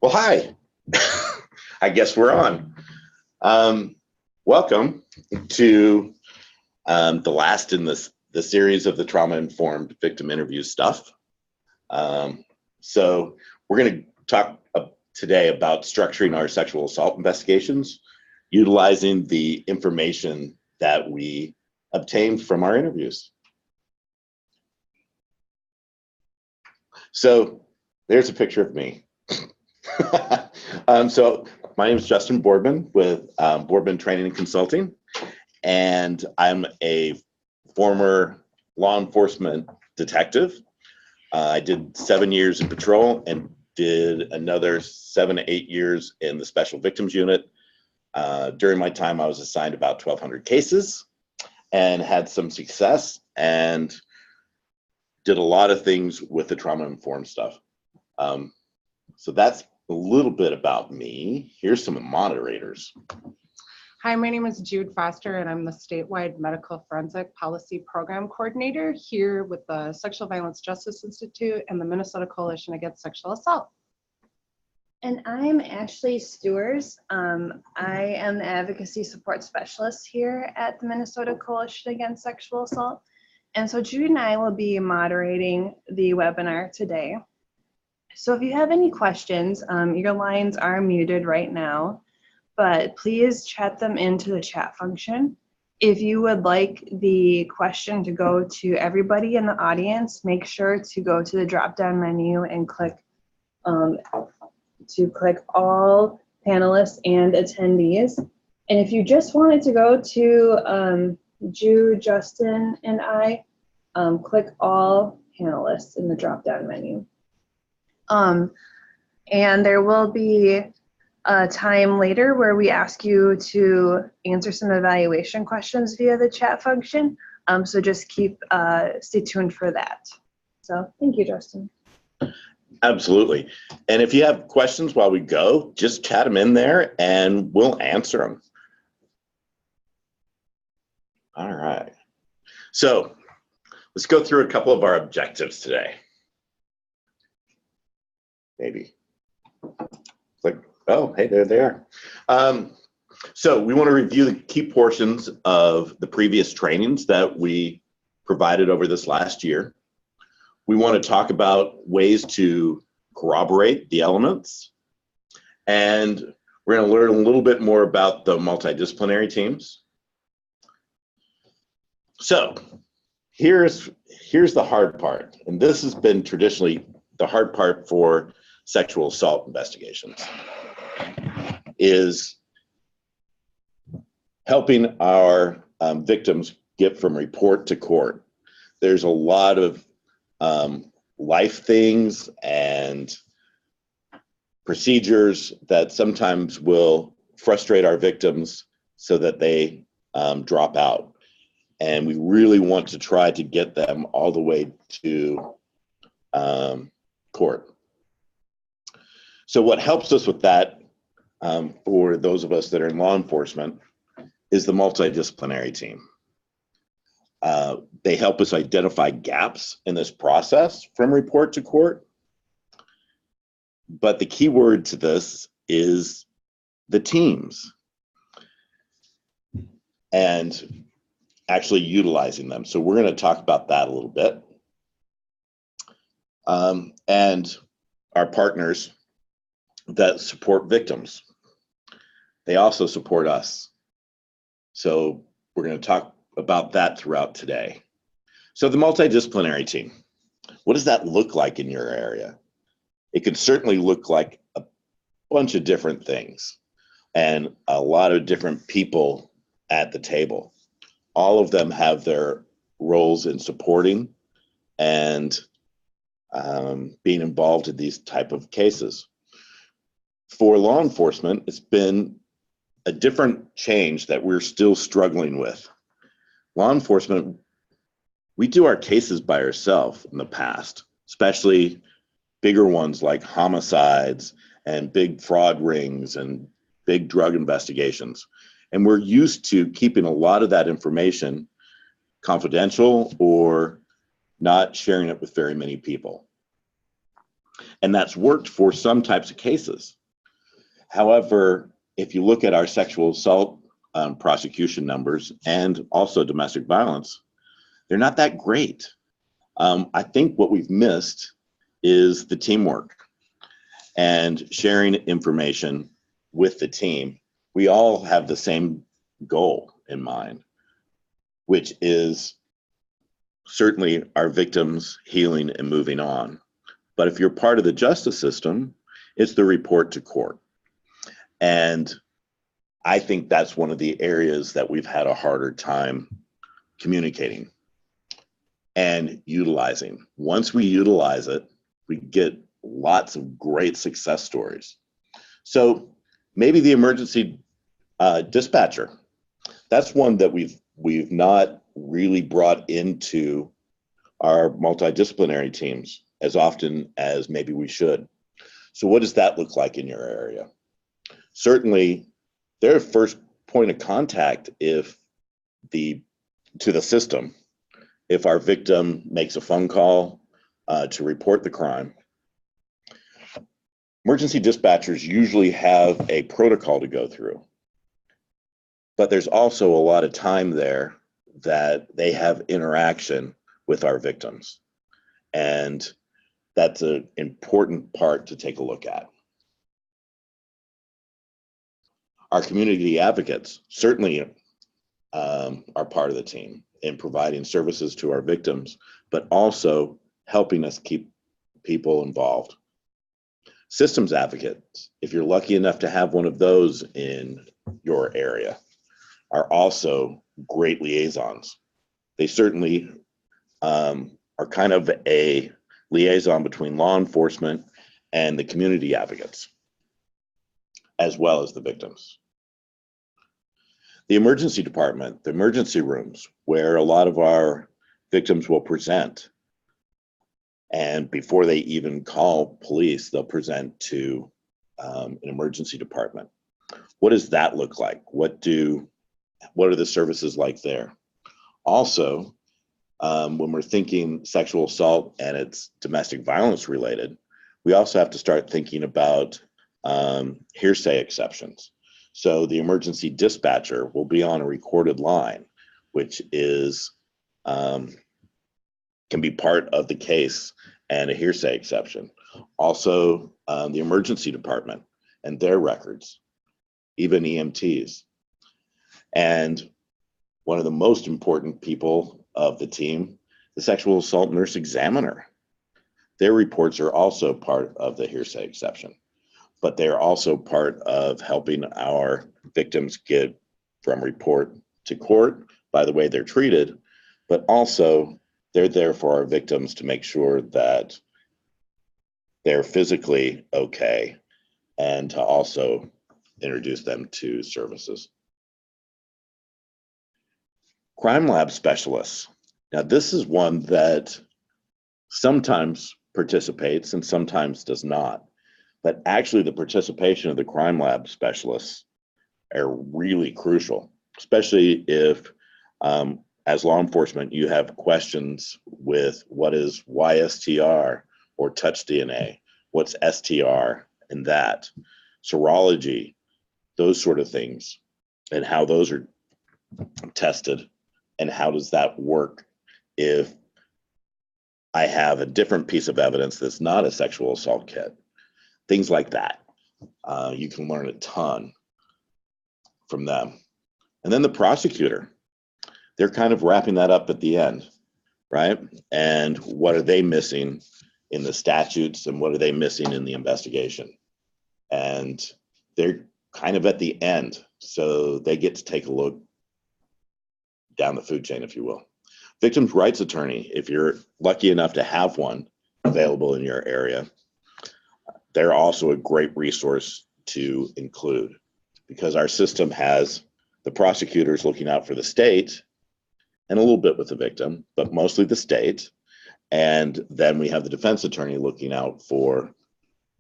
Well, hi. I guess we're on. Welcome to the last in the series of the trauma-informed victim interview stuff. So we're going to talk today about structuring our sexual assault investigations, utilizing the information that we obtained from our interviews. So there's a picture of me. So my name is Justin Boardman with Boardman Training and Consulting, and I'm a former law enforcement detective. I did 7 years in patrol and did another 7 to 8 years in the Special Victims Unit. During my time, I was assigned about 1,200 cases and had some success and did a lot of things with the trauma-informed stuff. So that's a little bit about me. Here's some moderators. Hi, my name is Jude Foster, and I'm the statewide medical forensic policy program coordinator here with the Sexual Violence Justice Institute and the Minnesota Coalition Against Sexual Assault. And I'm Ashley Stewars. I am the advocacy support specialist here at the Minnesota Coalition Against Sexual Assault. And so Jude and I will be moderating the webinar today. So if you have any questions, your lines are muted right now, but please chat them into the chat function. If you would like the question to go to everybody in the audience, make sure to go to the drop-down menu and click all panelists and attendees. And if you just wanted to go to Jude, Justin, and I, click all panelists in the drop-down menu. And there will be a time later where we ask you to answer some evaluation questions via the chat function. So just stay tuned for that. So thank you, Justin. Absolutely. And if you have questions while we go, just chat them in there and we'll answer them. All right. So let's go through a couple of our objectives today. Maybe. Click. Oh, hey, there they are. So we want to review the key portions of the previous trainings that we provided over this last year. We want to talk about ways to corroborate the elements. And we're going to learn a little bit more about the multidisciplinary teams. So here's the hard part. And this has been traditionally the hard part for sexual assault investigations, is helping our victims get from report to court. There's a lot of life things and procedures that sometimes will frustrate our victims so that they drop out. And we really want to try to get them all the way to court. So what helps us with that, for those of us that are in law enforcement, is the multidisciplinary team. They help us identify gaps in this process from report to court. But the key word to this is the teams and actually utilizing them. So we're going to talk about that a little bit. And our partners that support victims, they also support us. So we're going to talk about that throughout today. So the multidisciplinary team, what does that look like in your area? It could certainly look like a bunch of different things and a lot of different people at the table. All of them have their roles in supporting and being involved in these type of cases. For law enforcement, it's been a different change that we're still struggling with. Law enforcement, we do our cases by ourselves in the past, especially bigger ones like homicides and big fraud rings and big drug investigations. And we're used to keeping a lot of that information confidential or not sharing it with very many people. And that's worked for some types of cases. However, if you look at our sexual assault prosecution numbers and also domestic violence, they're not that great. I think what we've missed is the teamwork and sharing information with the team. We all have the same goal in mind, which is certainly our victims healing and moving on. But if you're part of the justice system, it's the report to court. And I think that's one of the areas that we've had a harder time communicating and utilizing. Once we utilize it, we get lots of great success stories. So maybe the emergency dispatcher, that's one that we've not really brought into our multidisciplinary teams as often as maybe we should. So what does that look like in your area? Certainly, their first point of contact to the system, if our victim makes a phone call to report the crime. Emergency dispatchers usually have a protocol to go through, but there's also a lot of time there that they have interaction with our victims. And that's an important part to take a look at. Our community advocates certainly are part of the team in providing services to our victims, but also helping us keep people involved. Systems advocates, if you're lucky enough to have one of those in your area, are also great liaisons. They certainly are kind of a liaison between law enforcement and the community advocates, as well as the victims. The emergency department, the emergency rooms, where a lot of our victims will present. And before they even call police, they'll present to an emergency department. What does that look like? What are the services like there? Also, when we're thinking sexual assault and it's domestic violence related, we also have to start thinking about hearsay exceptions. So the emergency dispatcher will be on a recorded line, which is can be part of the case and a hearsay exception. Also, the emergency department and their records, even EMTs. And one of the most important people of the team, the sexual assault nurse examiner. Their reports are also part of the hearsay exception, but they're also part of helping our victims get from report to court by the way they're treated, but also they're there for our victims to make sure that they're physically okay and to also introduce them to services. Crime lab specialists. Now, this is one that sometimes participates and sometimes does not. But actually, the participation of the crime lab specialists are really crucial, especially if, as law enforcement, you have questions with what is YSTR or touch DNA, what's STR and that, serology, those sort of things, and how those are tested, and how does that work if I have a different piece of evidence that's not a sexual assault kit. Things like that. You can learn a ton from them. And then the prosecutor, they're kind of wrapping that up at the end, right? And what are they missing in the statutes and what are they missing in the investigation? And they're kind of at the end, so they get to take a look down the food chain, if you will. Victims' rights attorney, if you're lucky enough to have one available in your area, they're also a great resource to include because our system has the prosecutors looking out for the state and a little bit with the victim, but mostly the state. And then we have the defense attorney looking out for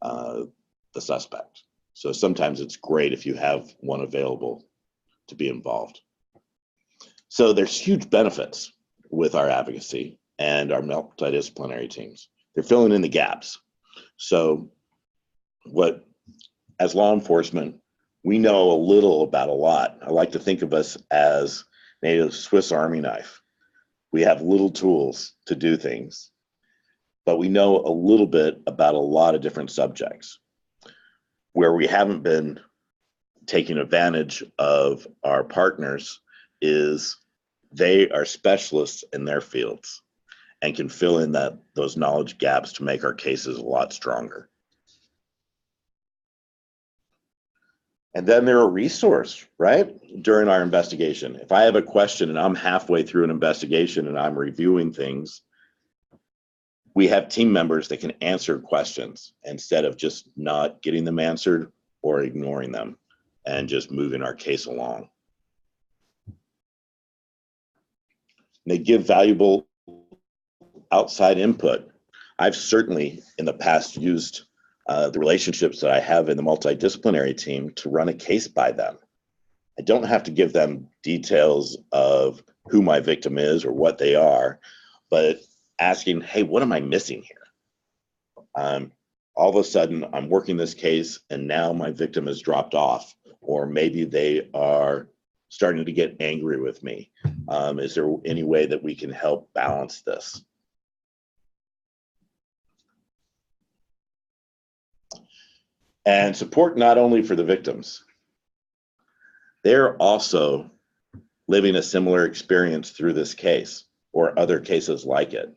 the suspect. So sometimes it's great if you have one available to be involved. So there's huge benefits with our advocacy and our multidisciplinary teams. They're filling in the gaps. So as law enforcement, we know a little about a lot. I like to think of us as maybe a Swiss Army knife. We have little tools to do things, but we know a little bit about a lot of different subjects. Where we haven't been taking advantage of our partners is they are specialists in their fields and can fill in those knowledge gaps to make our cases a lot stronger. And then they're a resource, right? During our investigation. If I have a question and I'm halfway through an investigation and I'm reviewing things, we have team members that can answer questions instead of just not getting them answered or ignoring them and just moving our case along. They give valuable outside input. I've certainly in the past used the relationships that I have in the multidisciplinary team to run a case by them. I don't have to give them details of who my victim is or what they are, but asking, hey, what am I missing here? All of a sudden, I'm working this case and now my victim has dropped off, or maybe they are starting to get angry with me. Is there any way that we can help balance this? And support not only for the victims, they're also living a similar experience through this case or other cases like it.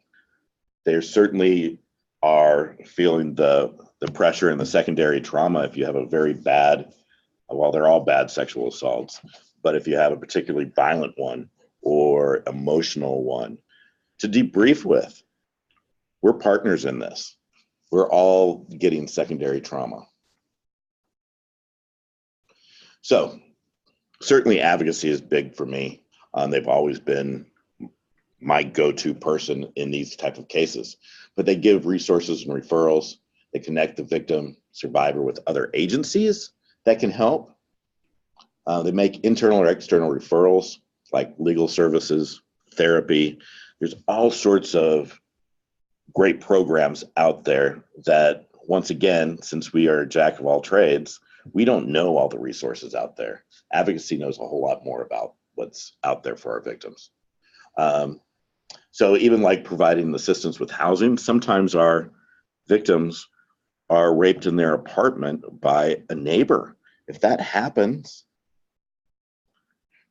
They certainly are feeling the pressure and the secondary trauma if you have a very bad, well, they're all bad sexual assaults, but if you have a particularly violent one or emotional one to debrief with, we're partners in this. We're all getting secondary trauma. So certainly advocacy is big for me. They've always been my go-to person in these type of cases, but they give resources and referrals. They connect the victim survivor with other agencies that can help. They make internal or external referrals like legal services, therapy. There's all sorts of great programs out there that, once again, since we are a jack of all trades, we don't know all the resources out there. Advocacy knows a whole lot more about what's out there for our victims. So even like providing assistance with housing, sometimes our victims are raped in their apartment by a neighbor. If that happens,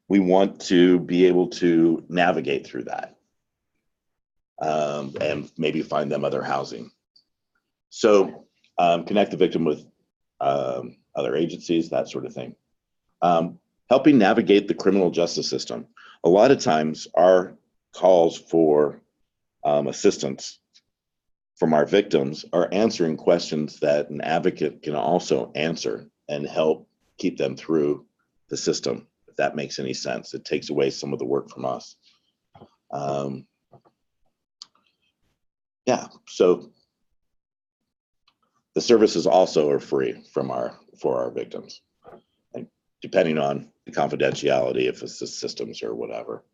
we want to be able to navigate through that and maybe find them other housing. So connect the victim with other agencies, that sort of thing. Helping navigate the criminal justice system. A lot of times our calls for assistance from our victims are answering questions that an advocate can also answer and help keep them through the system, if that makes any sense. It takes away some of the work from us. Yeah, so the services also are free for our victims, and depending on the confidentiality, if it's the systems or whatever.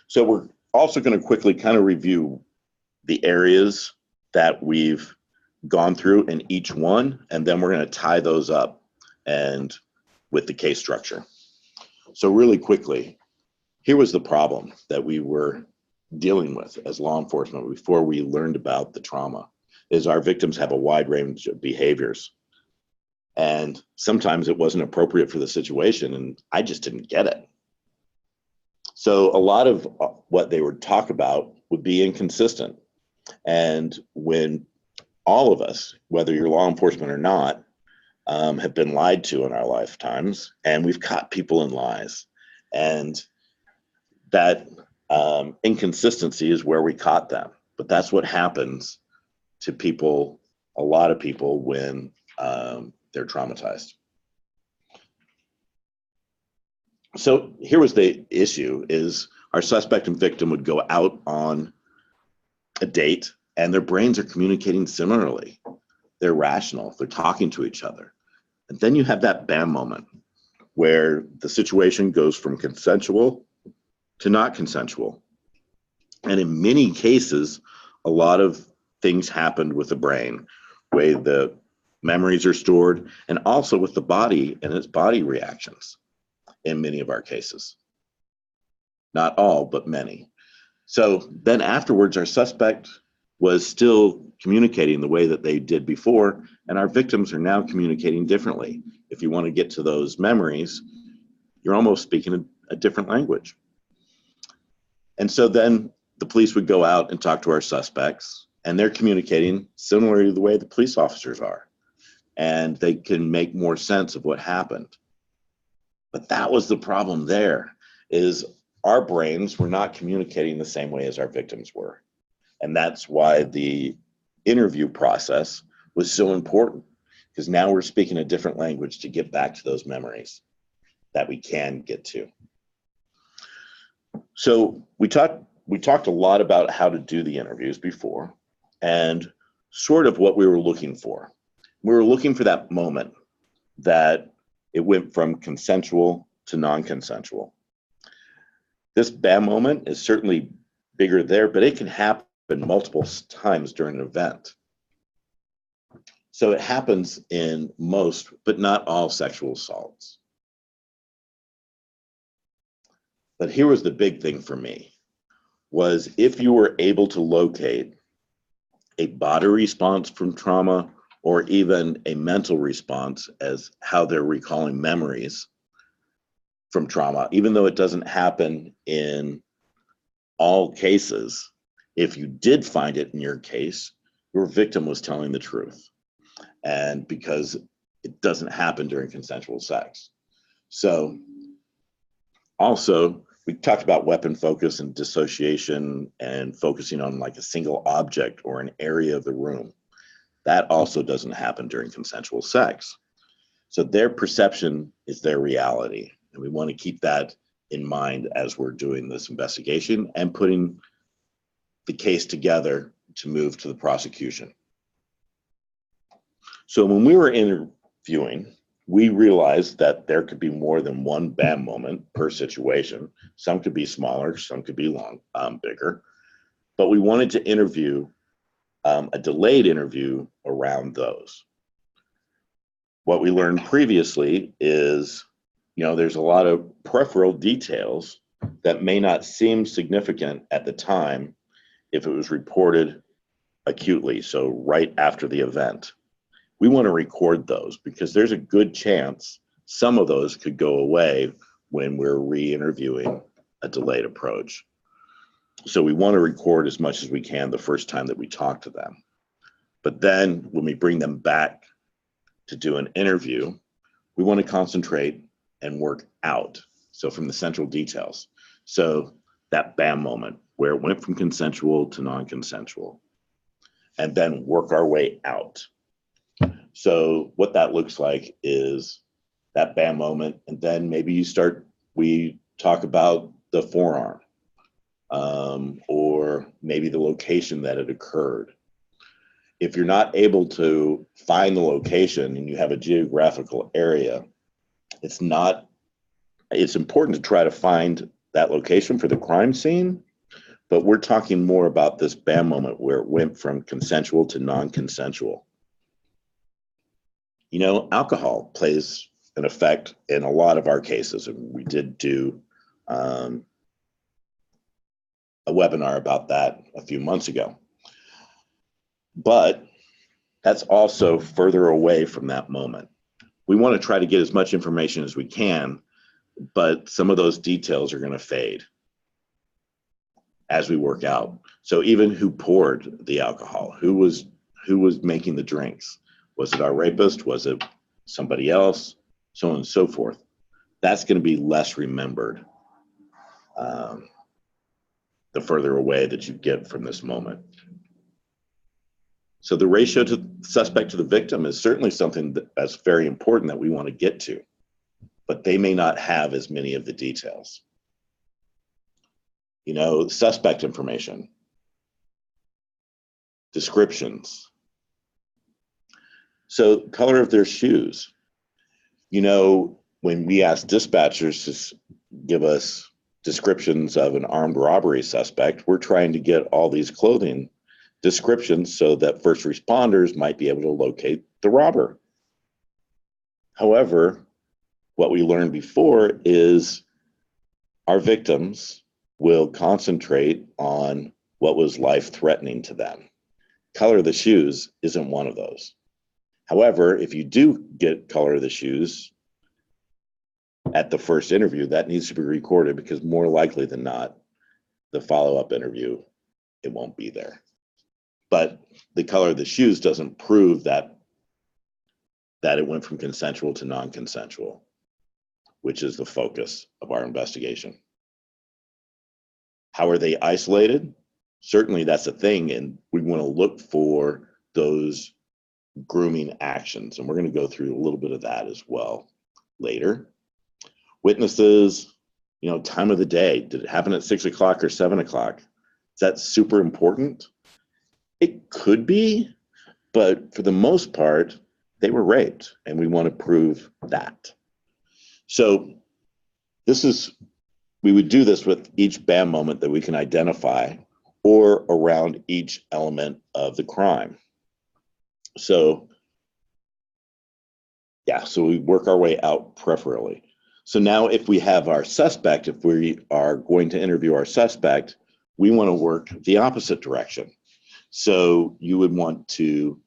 So we're also going to quickly kind of review the areas that we've gone through in each one, and then we're going to tie those up and with the case structure. So really quickly, here was the problem that we were dealing with as law enforcement before we learned about the trauma, is our victims have a wide range of behaviors. And sometimes it wasn't appropriate for the situation, and I just didn't get it. So a lot of what they would talk about would be inconsistent. And when all of us, whether you're law enforcement or not, have been lied to in our lifetimes, and we've caught people in lies. And that inconsistency is where we caught them. But that's what happens to people, a lot of people, when they're traumatized. So here was the issue, is our suspect and victim would go out on a date and their brains are communicating similarly. They're rational, they're talking to each other. And then you have that bam moment where the situation goes from consensual to not consensual. And in many cases, a lot of things happened with the brain way the memories are stored, and also with the body and its body reactions in many of our cases. Not all, but many. So then afterwards, our suspect was still communicating the way that they did before, and our victims are now communicating differently. If you want to get to those memories, you're almost speaking a different language. And so then the police would go out and talk to our suspects, and they're communicating similarly to the way the police officers are, and they can make more sense of what happened. But that was the problem there, is our brains were not communicating the same way as our victims were. And that's why the interview process was so important, because now we're speaking a different language to get back to those memories that we can get to. So we talked a lot about how to do the interviews before, and sort of what we were looking for. We were looking for that moment that it went from consensual to non-consensual. This BAM moment is certainly bigger there, but it can happen multiple times during an event. So it happens in most, but not all, sexual assaults. But here was the big thing for me, was if you were able to locate a body response from trauma, or even a mental response as how they're recalling memories from trauma, even though it doesn't happen in all cases, if you did find it in your case, your victim was telling the truth. And because it doesn't happen during consensual sex. So also, we talked about weapon focus and dissociation and focusing on like a single object or an area of the room. That also doesn't happen during consensual sex. So their perception is their reality. And we want to keep that in mind as we're doing this investigation and putting the case together to move to the prosecution. So when we were interviewing, we realized that there could be more than one BAM moment per situation. Some could be smaller, some could be bigger. But we wanted to interview a delayed interview around those. What we learned previously is, there's a lot of peripheral details that may not seem significant at the time if it was reported acutely, so right after the event. We want to record those because there's a good chance some of those could go away when we're re-interviewing a delayed approach. So we want to record as much as we can the first time that we talk to them. But then when we bring them back to do an interview, we want to concentrate and work out. So from the central details. So that BAM moment where it went from consensual to non-consensual, and then work our way out. So what that looks like is that BAM moment, and then maybe we talk about the forearm, or maybe the location that it occurred. If you're not able to find the location and you have a geographical area, it's important to try to find that location for the crime scene, but we're talking more about this BAM moment where it went from consensual to non-consensual. Alcohol plays an effect in a lot of our cases, and we did do a webinar about that a few months ago. But that's also further away from that moment. We want to try to get as much information as we can, but some of those details are going to fade as we work out. So even who poured the alcohol, who was making the drinks? Was it our rapist? Was it somebody else? So on and so forth. That's going to be less remembered the further away that you get from this moment. So the ratio to the suspect to the victim is certainly something that's very important that we want to get to, but they may not have as many of the details. Suspect information, descriptions. So color of their shoes. When we ask dispatchers to give us descriptions of an armed robbery suspect, we're trying to get all these clothing descriptions so that first responders might be able to locate the robber. However, what we learned before is our victims will concentrate on what was life-threatening to them. Color of the shoes isn't one of those. However, if you do get color of the shoes at the first interview, that needs to be recorded, because more likely than not, the follow-up interview, it won't be there. But the color of the shoes doesn't prove that it went from consensual to non-consensual, which is the focus of our investigation. How are they isolated? Certainly that's a thing, and we want to look for those grooming actions, and we're going to go through a little bit of that as well later. Witnesses, time of the day. Did it happen at 6 o'clock or 7 o'clock? Is that super important? It could be, but for the most part, they were raped, and we want to prove that. So we would do this with each BAM moment that we can identify, or around each element of the crime. So we work our way out peripherally. So now if we have our suspect, if we are going to interview our suspect, we want to work the opposite direction. So you would want to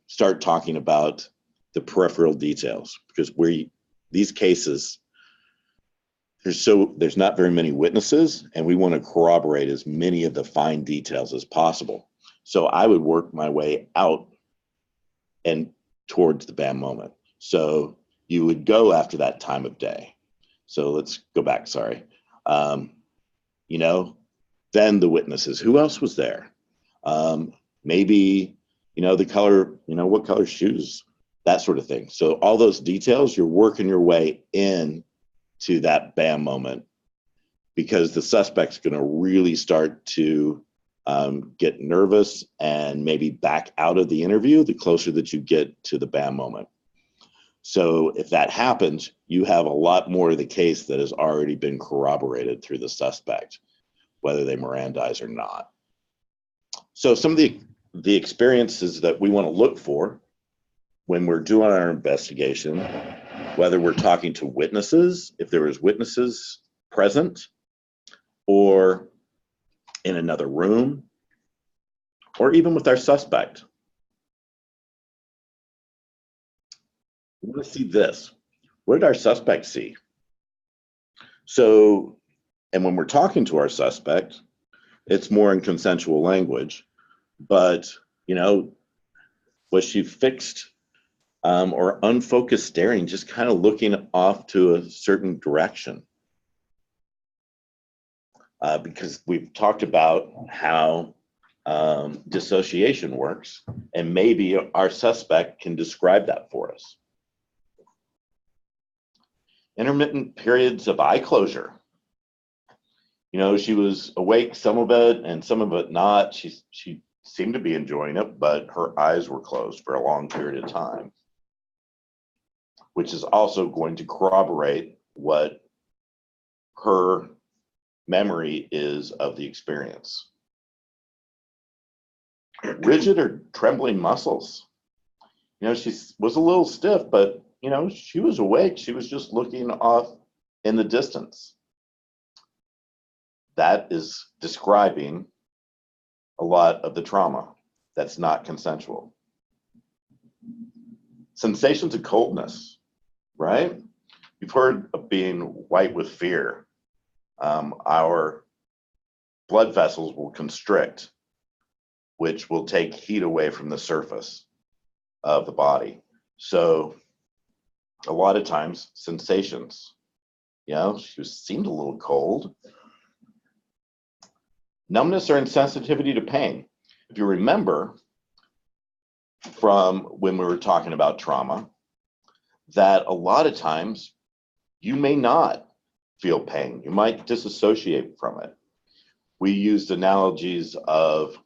start talking about the peripheral details, because these cases, there's not very many witnesses, and we want to corroborate as many of the fine details as possible. So I would work my way out and towards the BAM moment. So you would go after that time of day. So let's go back, sorry. Then the witnesses, who else was there? Maybe, the color, what color shoes, that sort of thing. So all those details, you're working your way in to that BAM moment, because the suspect's going to really start to get nervous and maybe back out of the interview the closer that you get to the BAM moment. So if that happens, you have a lot more of the case that has already been corroborated through the suspect, whether they Mirandize or not. So some of the experiences that we want to look for when we're doing our investigation, whether we're talking to witnesses, if there was witnesses present, or in another room, or even with our suspect. We want to see this. What did our suspect see? So, and when we're talking to our suspect, it's more in consensual language, but, was she fixed or unfocused staring, just kind of looking off to a certain direction? Because we've talked about how dissociation works, and maybe our suspect can describe that for us. Intermittent periods of eye closure. She was awake some of it and some of it not. She seemed to be enjoying it, but her eyes were closed for a long period of time, which is also going to corroborate what her memory is of the experience. Rigid or trembling muscles. She was a little stiff, but she was awake. She was just looking off in the distance. That is describing a lot of the trauma that's not consensual. Sensations of coldness, right? You've heard of being white with fear. Our blood vessels will constrict, which will take heat away from the surface of the body. So a lot of times, sensations, she seemed a little cold. Numbness or insensitivity to pain. If you remember from when we were talking about trauma, that a lot of times you may not feel pain. You might disassociate from it. We used analogies of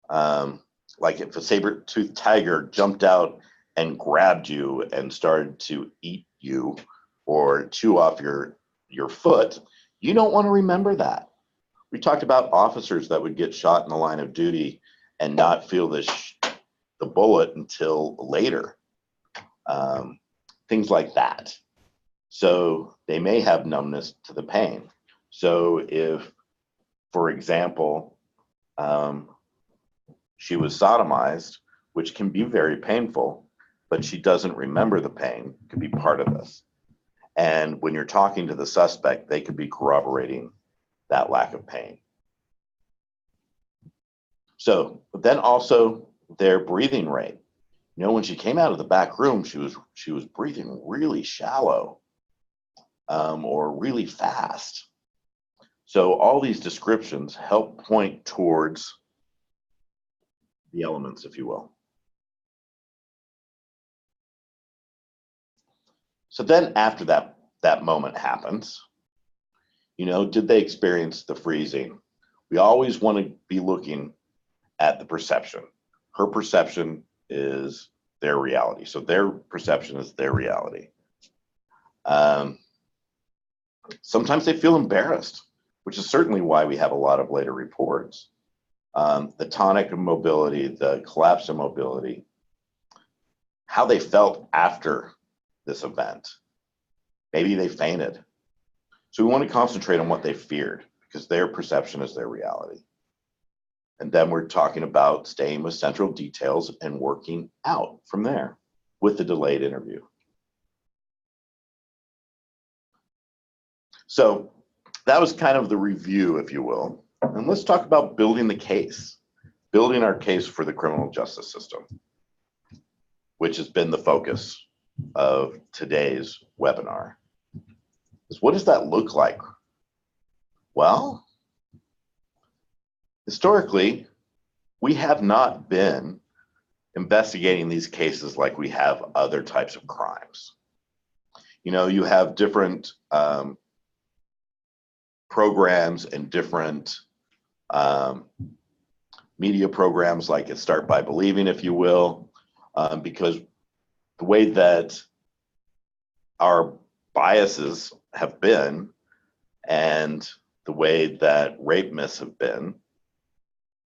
like if a saber-toothed tiger jumped out and grabbed you and started to eat you or chew off your foot, you don't want to remember that. We talked about officers that would get shot in the line of duty and not feel the bullet until later. Things like that. So they may have numbness to the pain. So if, for example, she was sodomized, which can be very painful, but she doesn't remember the pain, could be part of this. And when you're talking to the suspect, they could be corroborating that lack of pain. So, but then also their breathing rate. You know, when she came out of the back room, she was breathing really shallow or really fast. So all these descriptions help point towards the elements, if you will. So then after that moment happens, you know, did they experience the freezing? We always want to be looking at the perception. Her perception is their reality. So their perception is their reality. Sometimes they feel embarrassed, which is certainly why we have a lot of later reports. The tonic immobility, the collapse immobility, how they felt after this event. Maybe they fainted. So we want to concentrate on what they feared because their perception is their reality. And then we're talking about staying with central details and working out from there with the delayed interview. So that was kind of the review, if you will. And let's talk about building the case, building our case for the criminal justice system, which has been the focus of today's webinar. What does that look like? Well, historically, we have not been investigating these cases like we have other types of crimes. You know, you have different programs and different media programs like Start by Believing, if you will, because the way that our biases have been and the way that rape myths have been,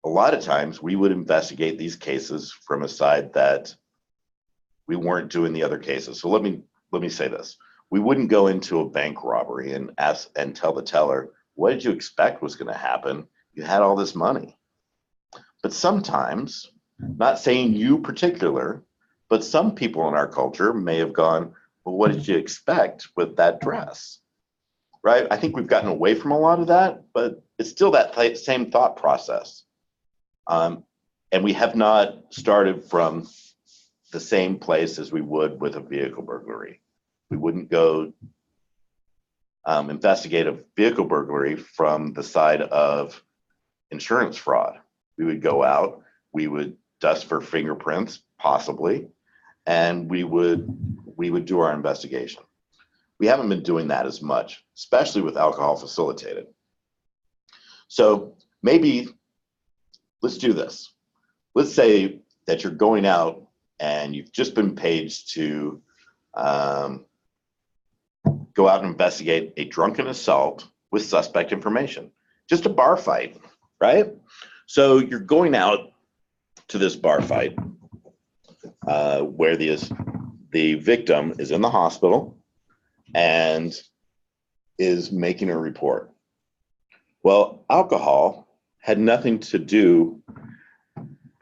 a lot of times we would investigate these cases from a side that we weren't doing the other cases. So let me say this. We wouldn't go into a bank robbery and ask and tell the teller, what did you expect was going to happen? You had all this money. But sometimes, not saying you particular, but some people in our culture may have gone, well, what did you expect with that dress? Right? I think we've gotten away from a lot of that, but it's still that same thought process. And we have not started from the same place as we would with a vehicle burglary. We wouldn't go investigate a vehicle burglary from the side of insurance fraud. We would go out, we would dust for fingerprints, possibly, and we would do our investigation. We haven't been doing that as much, especially with alcohol facilitated. So maybe let's do this. Let's say that you're going out and you've just been paged to go out and investigate a drunken assault with suspect information, just a bar fight, right? So you're going out to this bar fight where the victim is in the hospital and is making a report. Well, alcohol had nothing to do,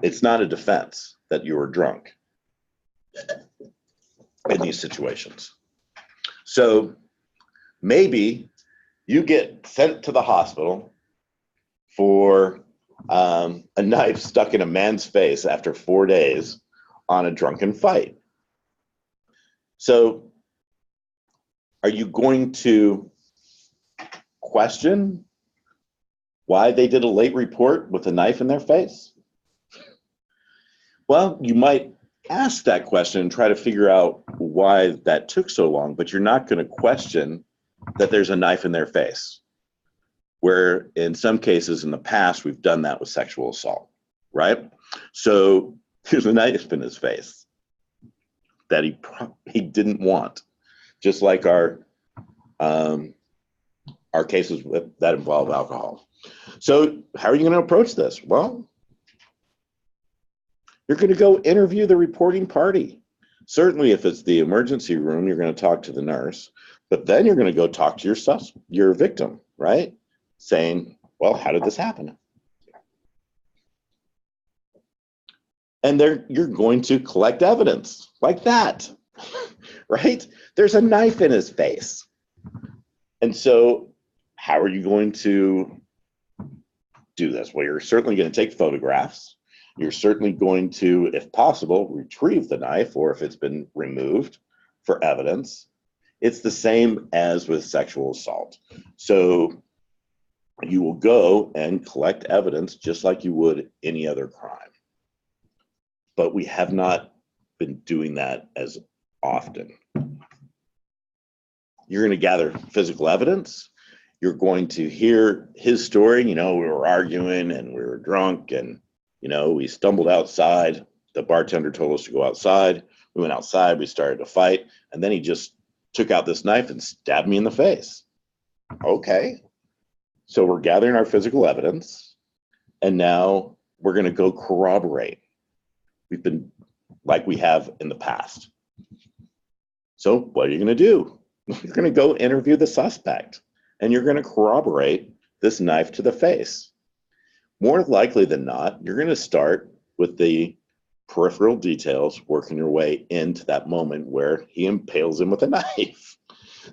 it's not a defense that you were drunk in these situations. So maybe you get sent to the hospital for a knife stuck in a man's face after 4 days on a drunken fight. So are you going to question why they did a late report with a knife in their face? Well, you might ask that question and try to figure out why that took so long, but you're not going to question that there's a knife in their face, where in some cases in the past we've done that with sexual assault, right? So there's a knife in his face that he didn't want, just like our cases that involve alcohol. So how are you going to approach this? Well, you're going to go interview the reporting party. Certainly, if it's the emergency room, you're going to talk to the nurse, but then you're going to go talk to your victim, right? Saying, well, how did this happen? And you're going to collect evidence like that, right? There's a knife in his face. And so how are you going to do this? Well, you're certainly going to take photographs. You're certainly going to, if possible, retrieve the knife, or if it's been removed, for evidence. It's the same as with sexual assault. So you will go and collect evidence just like you would any other crime. But we have not been doing that as often. You're going to gather physical evidence. You're going to hear his story. We were arguing and we were drunk and, we stumbled outside. The bartender told us to go outside. We went outside, we started to fight, and then he just took out this knife and stabbed me in the face. Okay. So we're gathering our physical evidence, and now we're going to go corroborate. We've been like we have in the past. So what are you going to do? You're going to go interview the suspect, and you're going to corroborate this knife to the face. More likely than not, you're going to start with the peripheral details, working your way into that moment where he impales him with a knife.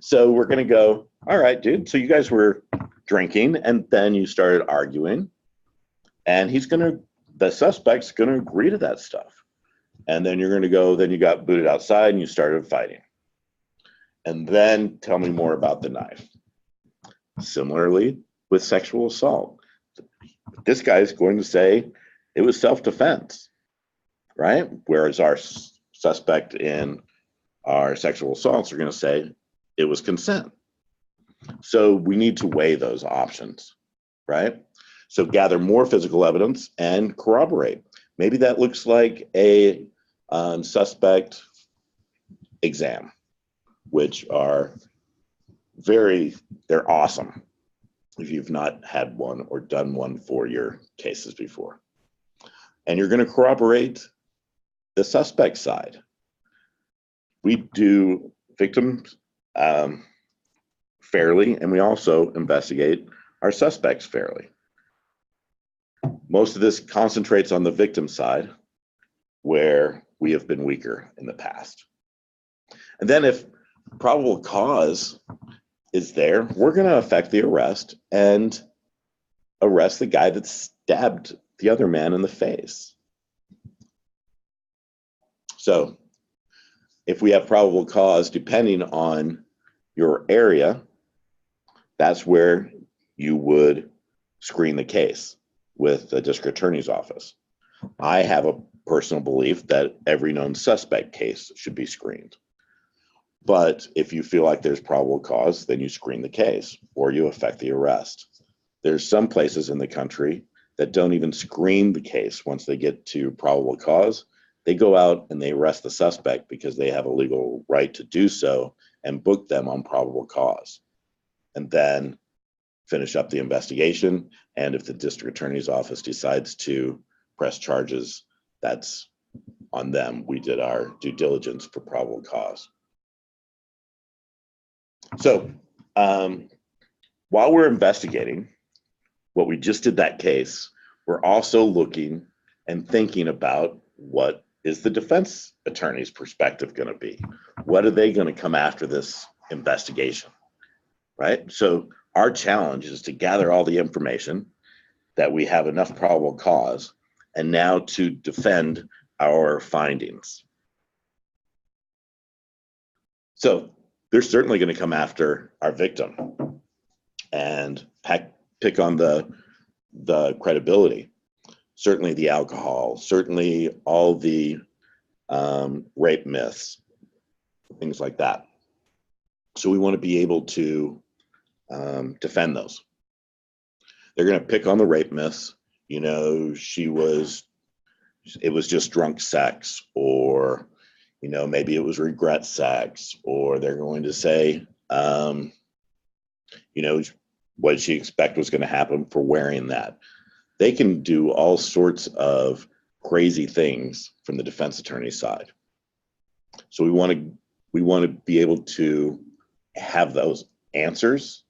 So we're going to go, all right, dude, so you guys were drinking, and then you started arguing, and the suspect's going to agree to that stuff. And then you're going to go, then you got booted outside and you started fighting. And then tell me more about the knife. Similarly with sexual assault, this guy's going to say it was self-defense, right? Whereas our suspect in our sexual assaults are going to say it was consent. So we need to weigh those options, right? So gather more physical evidence and corroborate. Maybe that looks like a suspect exam, which are they're awesome if you've not had one or done one for your cases before. And you're going to corroborate the suspect side. We do victims fairly, and we also investigate our suspects fairly. Most of this concentrates on the victim side, where we have been weaker in the past. And then if probable cause is there, we're going to effect the arrest and arrest the guy that stabbed the other man in the face. So if we have probable cause, depending on your area, that's where you would screen the case with the district attorney's office. I have a personal belief that every known suspect case should be screened. But if you feel like there's probable cause, then you screen the case or you effect the arrest. There's some places in the country that don't even screen the case once they get to probable cause. They go out and they arrest the suspect because they have a legal right to do so and book them on probable cause. And then finish up the investigation. And if the district attorney's office decides to press charges, that's on them. We did our due diligence for probable cause. So while we're investigating what we just did that case, we're also looking and thinking about what is the defense attorney's perspective going to be? What are they going to come after this investigation, right? So our challenge is to gather all the information that we have enough probable cause and now to defend our findings. So they're certainly going to come after our victim and pick on the credibility, certainly the alcohol, certainly all the rape myths, things like that. So we want to be able to defend those. They're going to pick on the rape myths. You know, it was just drunk sex, or, you know, maybe it was regret sex, or they're going to say, you know, What did she expect was going to happen for wearing that? They can do all sorts of crazy things from the defense attorney's side. So we want to be able to have those answers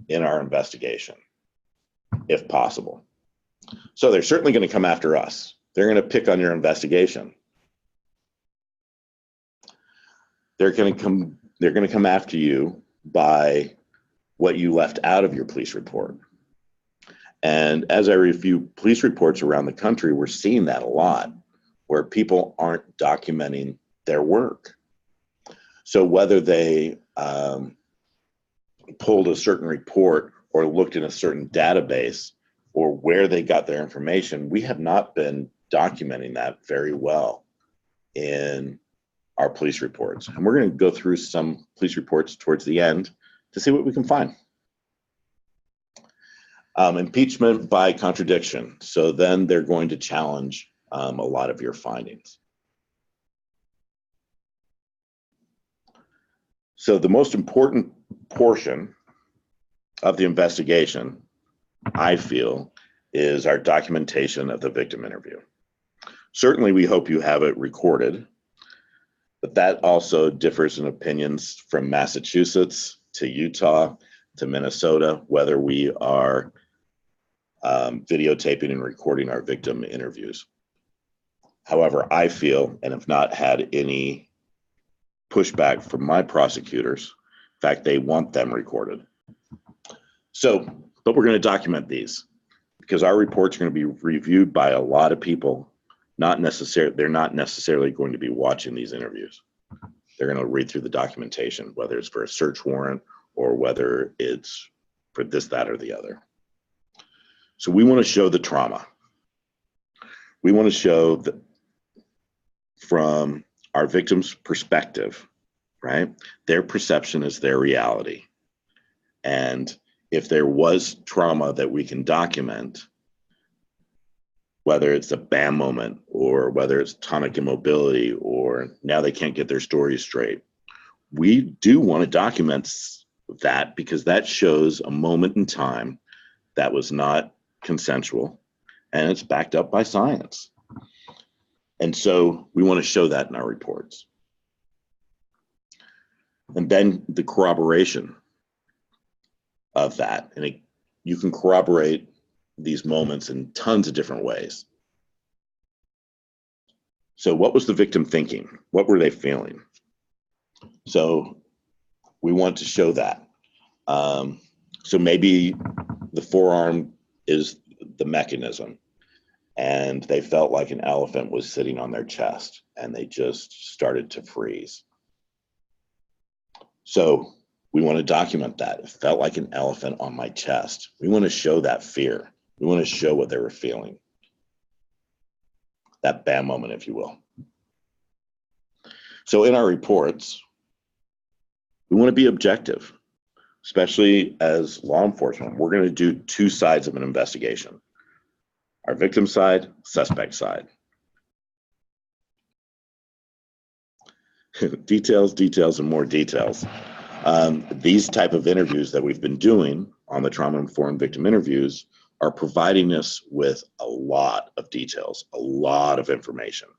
in our investigation, if possible. So they're certainly going to come after us. They're going to pick on your investigation. They're going to come after you by what you left out of your police report. And as I review police reports around the country, we're seeing that a lot, where people aren't documenting their work. So whether they pulled a certain report or looked in a certain database or where they got their information, we have not been documenting that very well in our police reports. And we're going to go through some police reports towards the end to see what we can find. Impeachment by contradiction. So then they're going to challenge a lot of your findings. So the most important portion of the investigation, I feel, is our documentation of the victim interview. Certainly, we hope you have it recorded, but that also differs in opinions from Massachusetts to Utah to Minnesota, whether we are videotaping and recording our victim interviews. However, I feel, and have not had any pushback from my prosecutors, in fact, they want them recorded. So, but we're going to document these because our reports are going to be reviewed by a lot of people. They're not necessarily going to be watching these interviews. They're going to read through the documentation, whether it's for a search warrant or whether it's for this, that, or the other. So we want to show the trauma. We want to show that from our victim's perspective, right? Their perception is their reality. And if there was trauma that we can document, whether it's a BAM moment or whether it's tonic immobility or now they can't get their story straight, we do want to document that because that shows a moment in time that was not consensual and it's backed up by science. And so we want to show that in our reports. And then the corroboration of that. And you can corroborate these moments in tons of different ways. So what was the victim thinking? What were they feeling? So we want to show that. So maybe the forearm is the mechanism and they felt like an elephant was sitting on their chest and they just started to freeze. So we want to document that. It felt like an elephant on my chest. We want to show that fear. We want to show what they were feeling. That BAM moment, if you will. So in our reports, we want to be objective, especially as law enforcement. We're going to do two sides of an investigation. Our victim side, suspect side. Details, details, and more details. These type of interviews that we've been doing on the trauma-informed victim interviews are providing us with a lot of details, a lot of information,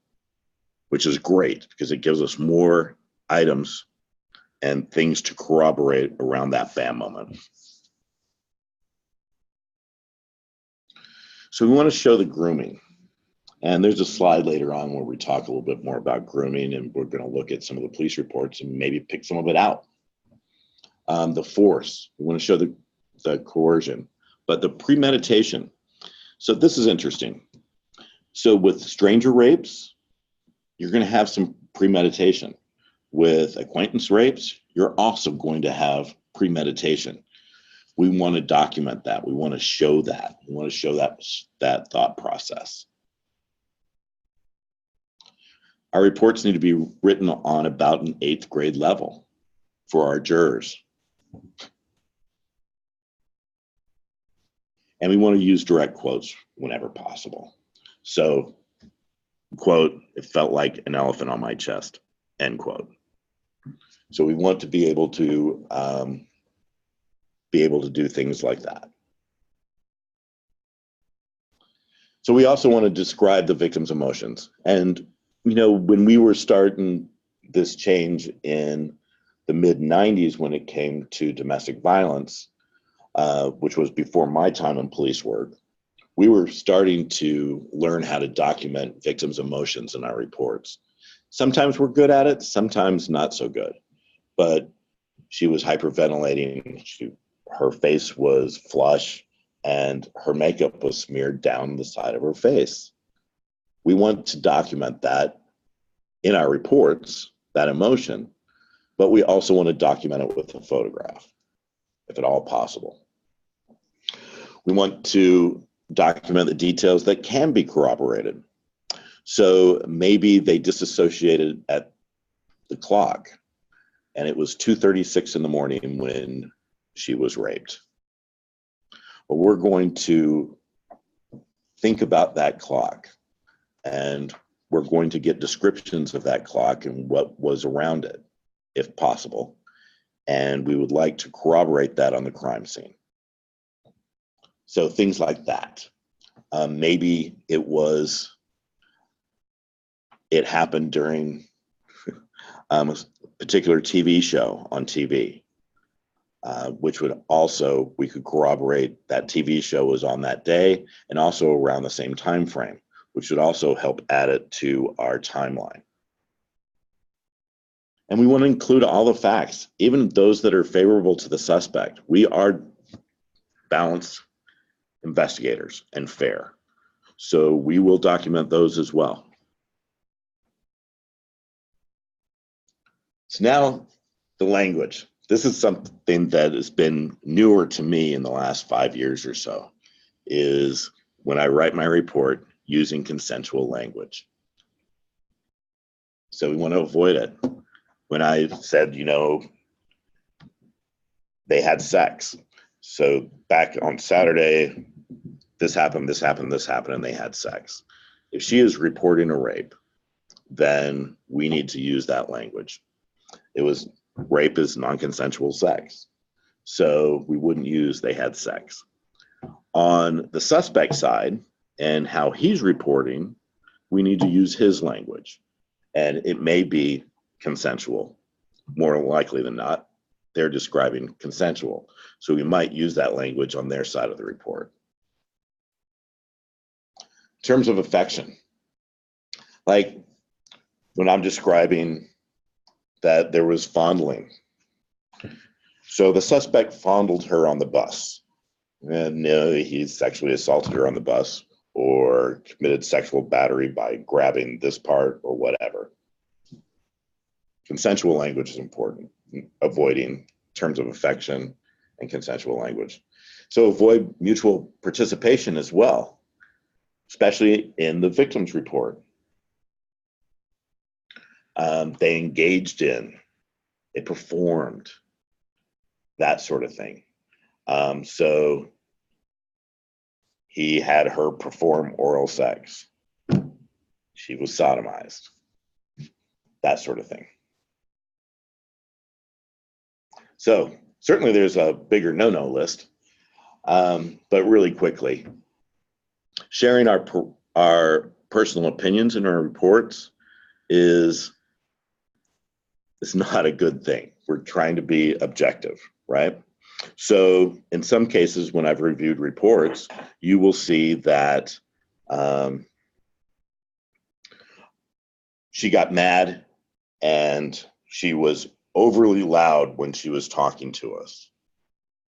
which is great because it gives us more items and things to corroborate around that BAM moment. So we want to show the grooming. And there's a slide later on where we talk a little bit more about grooming, and we're going to look at some of the police reports and maybe pick some of it out. The force, we want to show the coercion, but the premeditation. So this is interesting. So with stranger rapes, you're going to have some premeditation. With acquaintance rapes, you're also going to have premeditation. We want to document that. We want to show that. We want to show that thought process. Our reports need to be written on about an 8th grade level for our jurors. And we want to use direct quotes whenever possible. So, quote, it felt like an elephant on my chest, end quote. So we want to be able to be able to do things like that. So we also want to describe the victim's emotions. And, you know, when we were starting this change in the mid-90s when it came to domestic violence, which was before my time in police work, we were starting to learn how to document victims' emotions in our reports. Sometimes we're good at it, sometimes not so good. But she was hyperventilating, her face was flush, and her makeup was smeared down the side of her face. We want to document that in our reports, that emotion, but we also want to document it with a photograph, if at all possible. We want to document the details that can be corroborated. So maybe they disassociated at the clock, and it was 2:36 in the morning when she was raped. But we're going to think about that clock, and we're going to get descriptions of that clock and what was around it, if possible. And we would like to corroborate that on the crime scene. So things like that. Maybe it happened during a particular TV show on TV. Which would also, we could corroborate that TV show was on that day and also around the same time frame, which would also help add it to our timeline. And we want to include all the facts, even those that are favorable to the suspect. We are balanced investigators and fair, so we will document those as well. So now the language. This is something that has been newer to me in the last 5 years or so, is when I write my report using consensual language. So we want to avoid it. When I said, you know, they had sex. So back on Saturday, this happened, and they had sex. If she is reporting a rape, then we need to use that language. Rape is non-consensual sex. So we wouldn't use they had sex. On the suspect side and how he's reporting, we need to use his language. And it may be consensual. More likely than not, they're describing consensual. So we might use that language on their side of the report. In terms of affection, like when I'm describing that there was fondling. So the suspect fondled her on the bus, and he sexually assaulted her on the bus or committed sexual battery by grabbing this part or whatever. Consensual language is important, avoiding terms of affection and consensual language. So avoid mutual participation as well, especially in the victim's report. They engaged in, they performed, that sort of thing. So he had her perform oral sex. She was sodomized, that sort of thing. So certainly there's a bigger no-no list, but really quickly, sharing our personal opinions in our reports is not a good thing. We're trying to be objective, right? So in some cases, when I've reviewed reports, you will see that she got mad and she was overly loud when she was talking to us.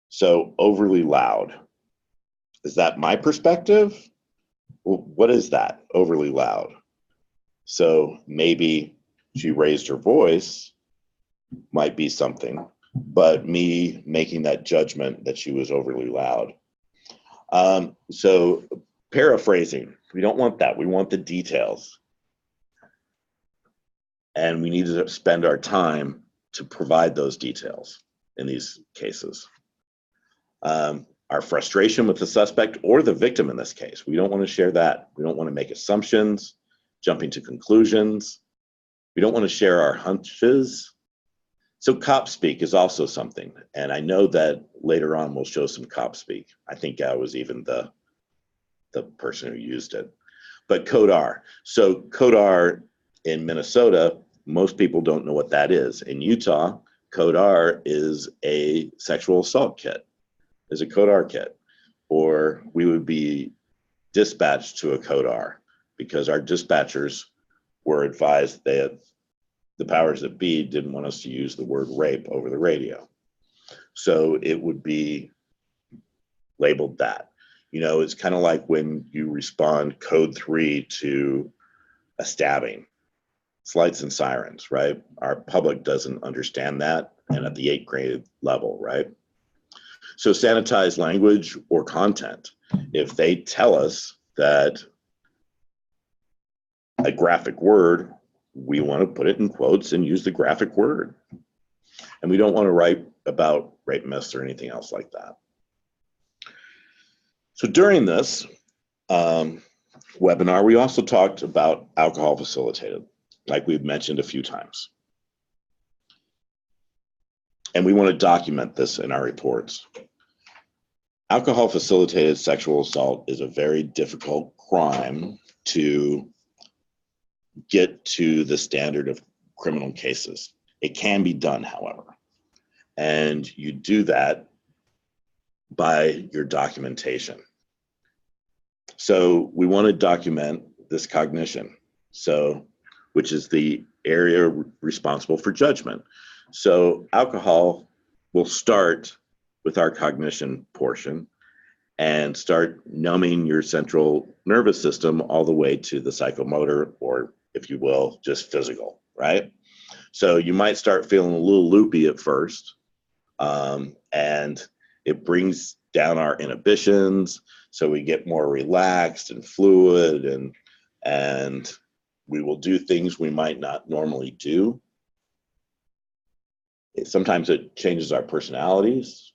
So overly loud, is that my perspective? Well, what is that, overly loud? So maybe she raised her voice, might be something, but me making that judgment that she was overly loud. So paraphrasing, we don't want that. We want the details. And we need to spend our time to provide those details in these cases. Our frustration with the suspect or the victim in this case, we don't want to share that. We don't want to make assumptions, jumping to conclusions. We don't want to share our hunches. So cop speak is also something. And I know that later on we'll show some cop speak. I think I was even the person who used it. But Code R. So Code R in Minnesota, most people don't know what that is. In Utah, Code R is a sexual assault kit, is a Code R kit. Or we would be dispatched to a Code R because our dispatchers were advised that the powers that be didn't want us to use the word rape over the radio. So it would be labeled that. You know, it's kind of like when you respond code 3 to a stabbing. It's lights and sirens, right? Our public doesn't understand that, and at the 8th grade level, right? So sanitized language or content. If they tell us that a graphic word, we want to put it in quotes and use the graphic word. And we don't want to write about rape myths or anything else like that. So during this webinar, we also talked about alcohol facilitated, like we've mentioned a few times. And we want to document this in our reports. Alcohol facilitated sexual assault is a very difficult crime to get to the standard of criminal cases. It can be done, however, and you do that by your documentation. So we want to document this cognition, which is the area responsible for judgment. So alcohol will start with our cognition portion and start numbing your central nervous system all the way to the psychomotor, or if you will, just physical, right? So you might start feeling a little loopy at first, and it brings down our inhibitions, so we get more relaxed and fluid, and we will do things we might not normally do. Sometimes it changes our personalities,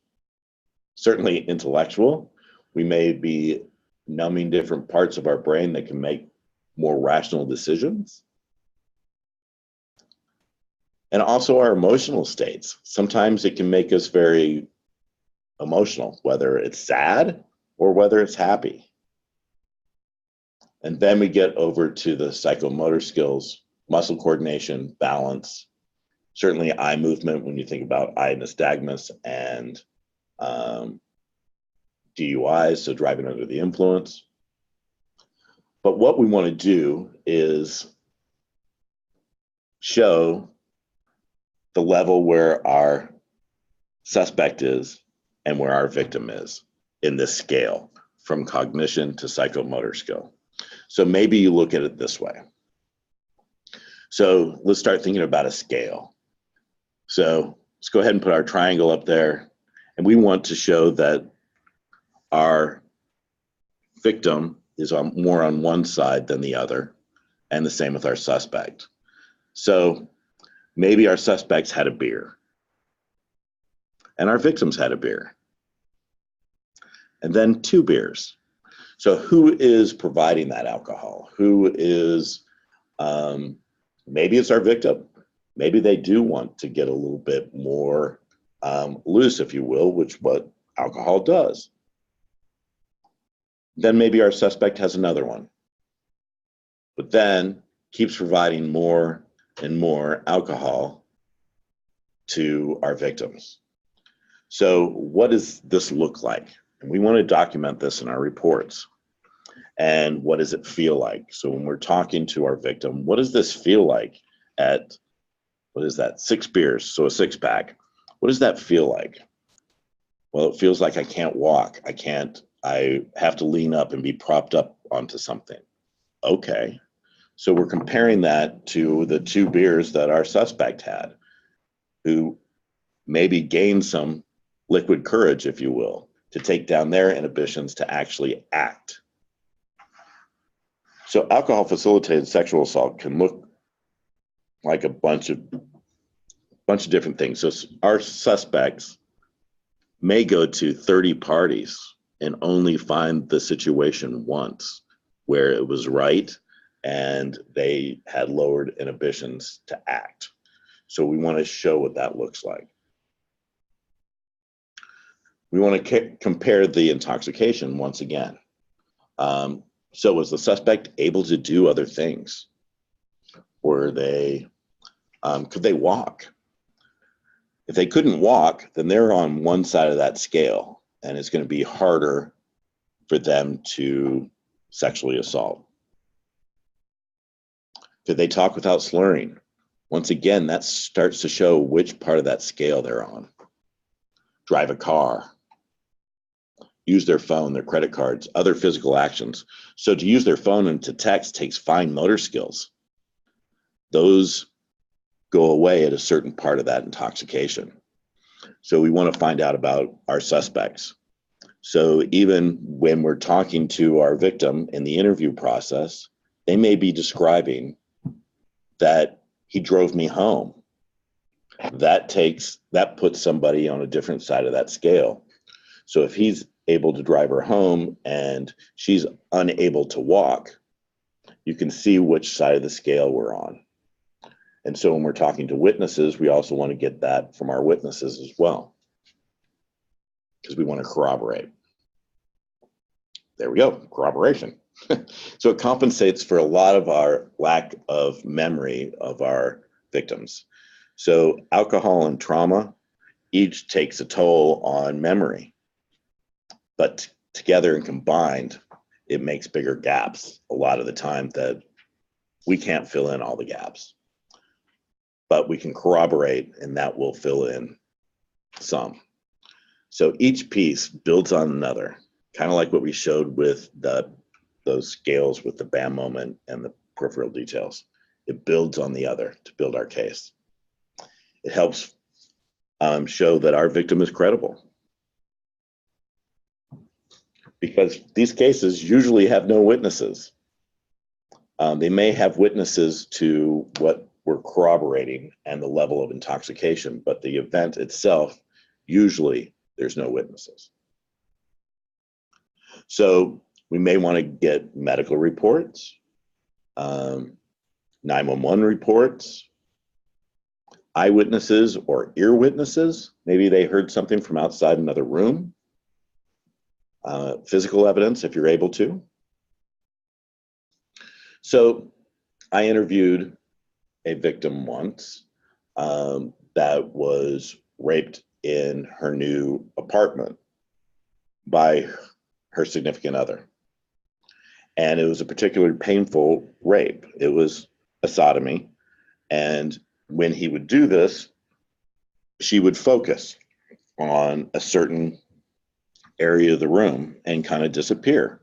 certainly intellectual. We may be numbing different parts of our brain that can make more rational decisions. And also our emotional states. Sometimes it can make us very emotional, whether it's sad or whether it's happy. And then we get over to the psychomotor skills, muscle coordination, balance, certainly eye movement when you think about eye nystagmus and DUIs, so driving under the influence. But what we want to do is show the level where our suspect is and where our victim is in this scale from cognition to psychomotor skill. So maybe you look at it this way. So let's start thinking about a scale. So let's go ahead and put our triangle up there. And we want to show that our victim is more on one side than the other, and the same with our suspect. So maybe our suspects had a beer, and our victims had a beer, and then 2 beers. So who is providing that alcohol? Who is, maybe it's our victim. Maybe they do want to get a little bit more loose, if you will, which what alcohol does. Then maybe our suspect has another one, but then keeps providing more and more alcohol to our victims. So what does this look like? And we want to document this in our reports. And what does it feel like? So when we're talking to our victim, what does this feel like at, what is that, 6 beers, so a 6-pack? What does that feel like? Well, it feels like I can't walk. I have to lean up and be propped up onto something. Okay. So we're comparing that to the 2 beers that our suspect had, who maybe gained some liquid courage, if you will, to take down their inhibitions to actually act. So alcohol facilitated sexual assault can look like a bunch of different things. So our suspects may go to 30 parties and only find the situation once where it was right and they had lowered inhibitions to act. So we want to show what that looks like. We want to compare the intoxication once again. So was the suspect able to do other things? Were they, could they walk? If they couldn't walk, then they're on one side of that scale, and it's going to be harder for them to sexually assault. Could they talk without slurring? Once again, that starts to show which part of that scale they're on. Drive a car, use their phone, their credit cards, other physical actions. So to use their phone and to text takes fine motor skills. Those go away at a certain part of that intoxication. So we want to find out about our suspects. So even when we're talking to our victim in the interview process, they may be describing that he drove me home. That puts somebody on a different side of that scale. So if he's able to drive her home and she's unable to walk, you can see which side of the scale we're on. And so when we're talking to witnesses, we also want to get that from our witnesses as well, because we want to corroborate. There we go, corroboration. So it compensates for a lot of our lack of memory of our victims. So alcohol and trauma each takes a toll on memory, but together and combined, it makes bigger gaps a lot of the time that we can't fill in all the gaps. But we can corroborate, and that will fill in some. So each piece builds on another, kind of like what we showed with those scales with the BAM moment and the peripheral details. It builds on the other to build our case. It helps show that our victim is credible, because these cases usually have no witnesses. They may have witnesses to what we're corroborating and the level of intoxication, but the event itself, usually there's no witnesses. So we may want to get medical reports, 911 reports, eyewitnesses or ear witnesses. Maybe they heard something from outside another room. Physical evidence, if you're able to. So I interviewed a victim once that was raped in her new apartment by her significant other. And it was a particularly painful rape. It was a sodomy. And when he would do this, she would focus on a certain area of the room and kind of disappear.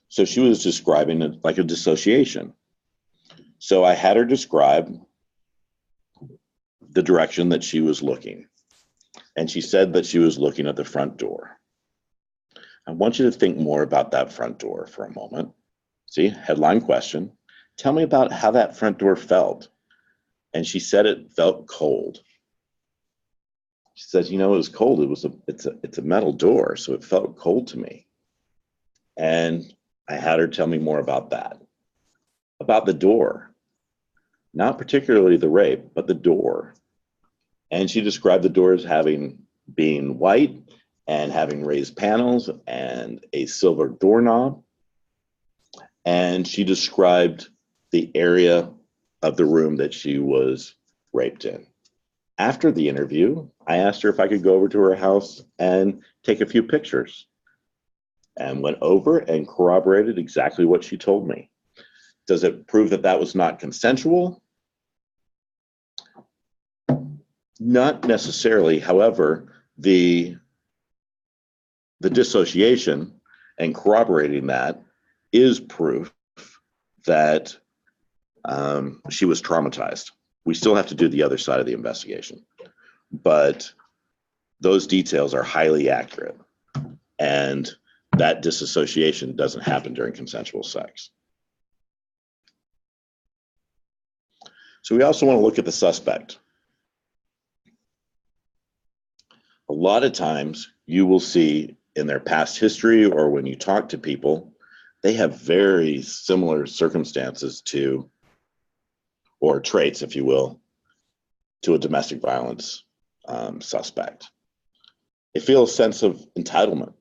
So she was describing it like a dissociation. So I had her describe the direction that she was looking. And she said that she was looking at the front door. I want you to think more about that front door for a moment. See, headline question. Tell me about how that front door felt. And she said it felt cold. She says, you know, it was cold. It's a metal door, so it felt cold to me. And I had her tell me more about that. About the door. Not particularly the rape, but the door. And she described the door as being white and having raised panels and a silver doorknob. And she described the area of the room that she was raped in. After the interview, I asked her if I could go over to her house and take a few pictures, and went over and corroborated exactly what she told me. Does it prove that that was not consensual? Not necessarily. However, the dissociation and corroborating that is proof that she was traumatized. We still have to do the other side of the investigation, but those details are highly accurate, and that disassociation doesn't happen during consensual sex. So we also want to look at the suspect. A lot of times you will see in their past history, or when you talk to people, they have very similar circumstances to, or traits, if you will, to a domestic violence suspect. they feel a sense of entitlement,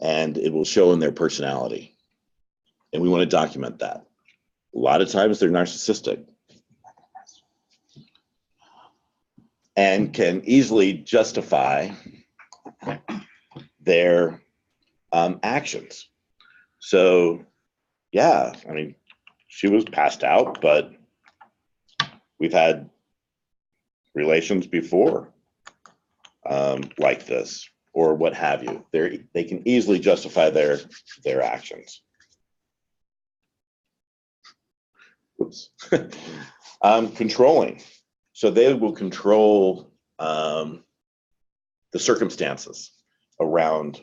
and it will show in their personality. And we want to document that. A lot of times they're narcissistic and can easily justify their actions. So, yeah, I mean, she was passed out, but we've had relations before like this, or what have you. They can easily justify their actions. Oops. Controlling. So they will control the circumstances around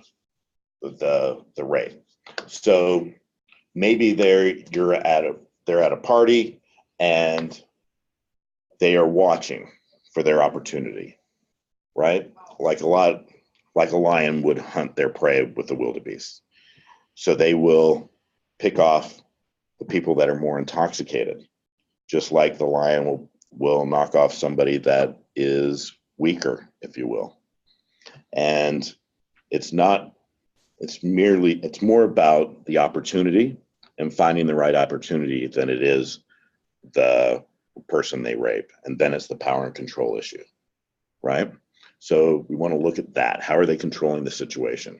the rape. So maybe they're at a party and they are watching for their opportunity, right? Like a lion would hunt their prey with the wildebeest. So they will pick off the people that are more intoxicated, just like the lion will knock off somebody that is weaker, if you will. And it's more about the opportunity and finding the right opportunity than it is the person they rape. And then it's the power and control issue, right? So we want to look at that. How are they controlling the situation?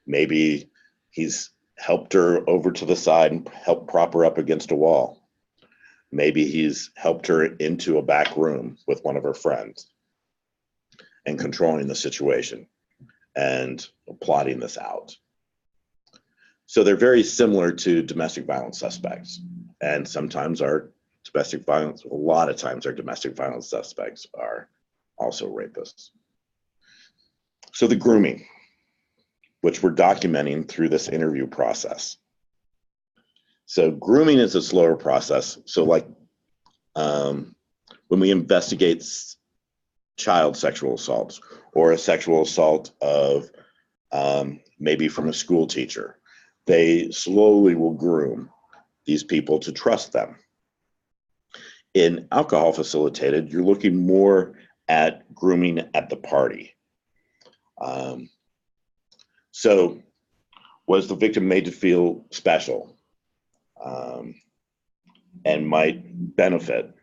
Maybe he's helped her over to the side and helped prop her up against a wall. Maybe he's helped her into a back room with one of her friends and controlling the situation and plotting this out. So they're very similar to domestic violence suspects. And sometimes a lot of times our domestic violence suspects are also rapists. So the grooming, which we're documenting through this interview process. So grooming is a slower process. So like when we investigate child sexual assaults or a sexual assault of maybe from a school teacher, they slowly will groom these people to trust them. In alcohol facilitated, you're looking more at grooming at the party. So was the victim made to feel special and might benefit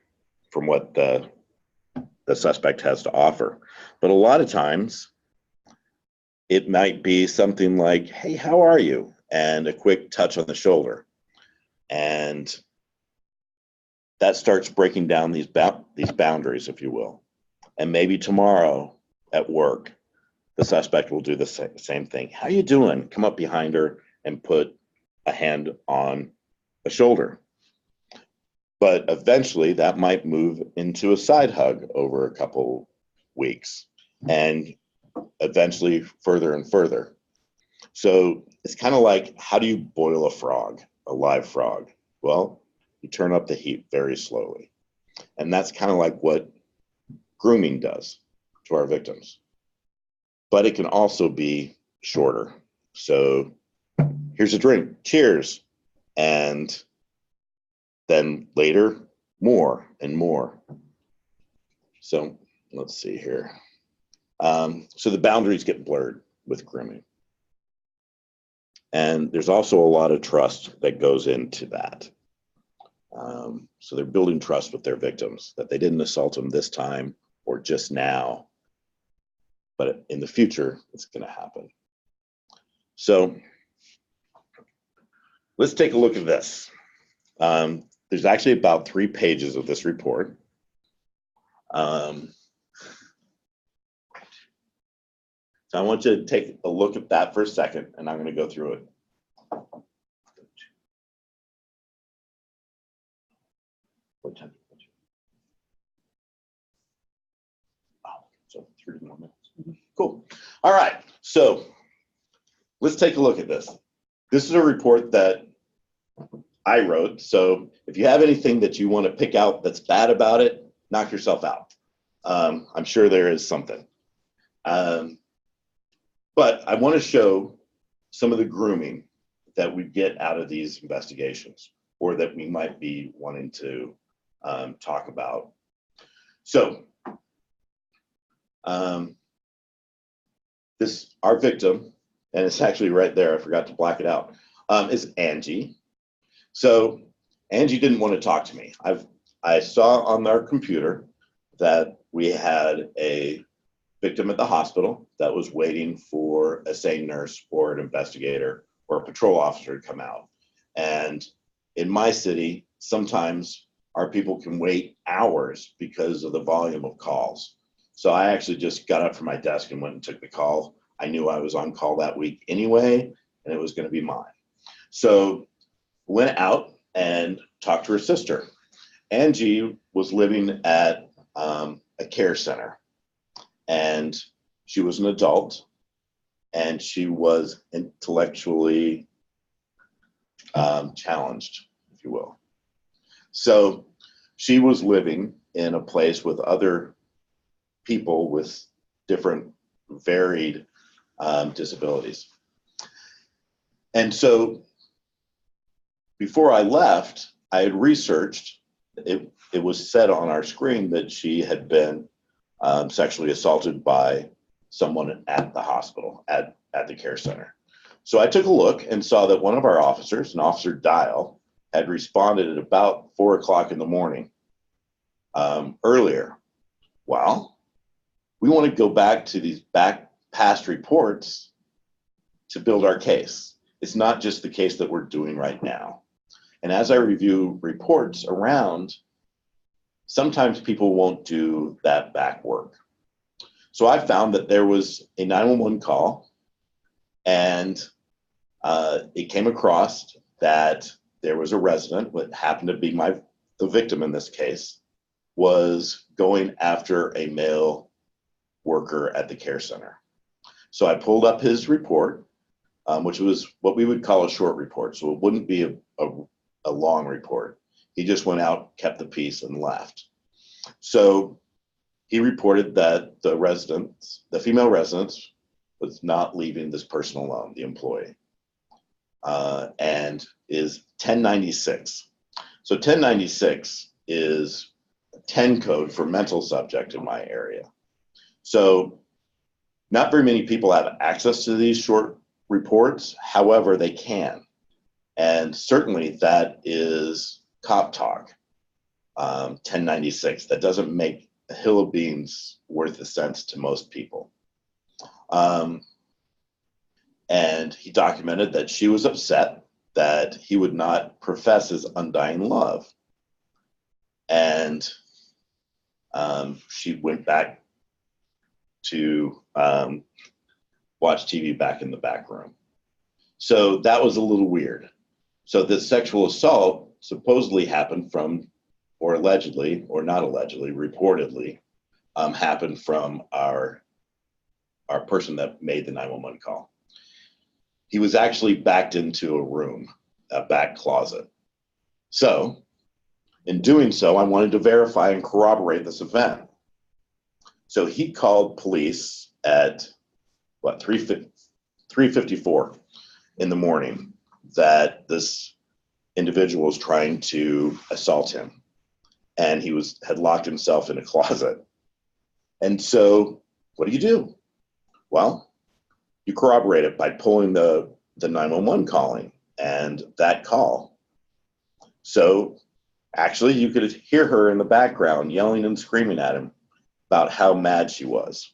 from what the suspect has to offer? But a lot of times it might be something like, hey, how are you? And a quick touch on the shoulder. And that starts breaking down these boundaries, if you will. And maybe tomorrow at work, the suspect will do the same thing. How you doing? Come up behind her and put a hand on a shoulder. But eventually that might move into a side hug over a couple weeks and eventually further and further. So it's kind of like, how do you boil a live frog? Well, you turn up the heat very slowly. And that's kind of like what grooming does to our victims. But it can also be shorter. So here's a drink, cheers. And then later, more and more. So let's see here. So the boundaries get blurred with grooming. And there's also a lot of trust that goes into that. So they're building trust with their victims that they didn't assault them this time or just now, but in the future, it's going to happen. So let's take a look at this. There's actually about 3 pages of this report. So I want you to take a look at that for a second, and I'm going to go through it. What time? Oh, so 3 more minutes. Cool. All right. So let's take a look at this. This is a report that I wrote. So if you have anything that you want to pick out that's bad about it, knock yourself out. I'm sure there is something. But I want to show some of the grooming that we get out of these investigations, or that we might be wanting to talk about. So our victim, and it's actually right there, I forgot to black it out, is Angie. So Angie didn't want to talk to me. I saw on our computer that we had a victim at the hospital that was waiting for a SANE nurse or an investigator or a patrol officer to come out. And in my city, sometimes our people can wait hours because of the volume of calls. So I actually just got up from my desk and went and took the call. I knew I was on call that week anyway, and it was going to be mine. So went out and talked to her sister. Angie was living at a care center, and she was an adult, and she was intellectually challenged, if you will. So she was living in a place with other people with different varied disabilities. And so before I left, I had researched, it was said on our screen that she had been sexually assaulted by someone at the hospital, at the care center. So I took a look and saw that one of our officers, an Officer Dial, had responded at about 4 o'clock in the morning earlier. Well, we want to go back to these past reports to build our case. It's not just the case that we're doing right now. And as I review reports around, sometimes people won't do that back work. So I found that there was a 911 call, and it came across that there was a resident, what happened to be the victim in this case, was going after a male worker at the care center. So I pulled up his report, which was what we would call a short report. So it wouldn't be a long report. He just went out, kept the peace, and left. So he reported that the female resident was not leaving this person alone, the employee, and is 1096. So 1096 is a 10 code for mental subject in my area. So not very many people have access to these short reports. However, they can. And certainly that is cop talk, 1096. That doesn't make a hill of beans worth a cent to most people. And he documented that she was upset that he would not profess his undying love. And she went back to watch TV back in the back room. So that was a little weird. So the sexual assault supposedly happened from, or allegedly, or not allegedly, reportedly, happened from our person that made the 911 call. He was actually backed into a room, a back closet. So in doing so, I wanted to verify and corroborate this event. So he called police at 3:54 in the morning that this individual was trying to assault him, and he had locked himself in a closet. And so what do? Well, you corroborate it by pulling the 911 calling and that call. So actually you could hear her in the background yelling and screaming at him about how mad she was.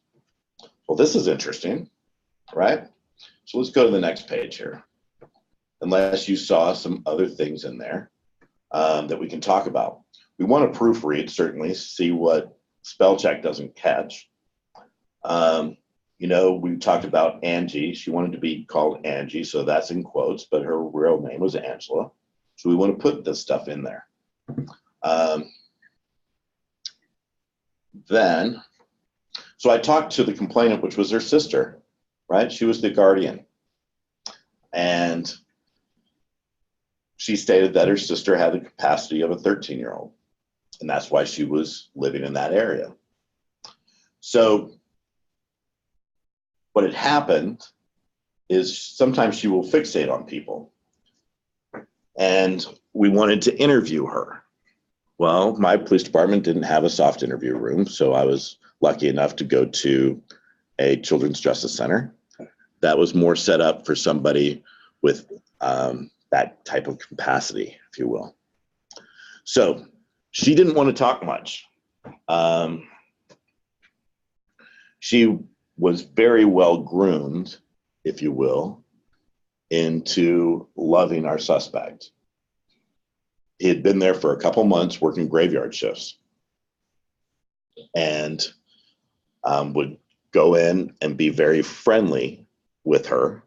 Well, this is interesting, right? So let's go to the next page here. Unless you saw some other things in there that we can talk about. We want to proofread, certainly, see what spell check doesn't catch. We talked about Angie. She wanted to be called Angie, so that's in quotes, but her real name was Angela. So we want to put this stuff in there. So I talked to the complainant, which was her sister, right? She was the guardian. And she stated that her sister had the capacity of a 13-year-old, and that's why she was living in that area. So what had happened is sometimes she will fixate on people, and we wanted to interview her. Well, my police department didn't have a soft interview room, so I was lucky enough to go to a children's justice center that was more set up for somebody with that type of capacity, if you will. So she didn't want to talk much. She was very well groomed, if you will, into loving our suspect. He had been there for a couple months working graveyard shifts and would go in and be very friendly with her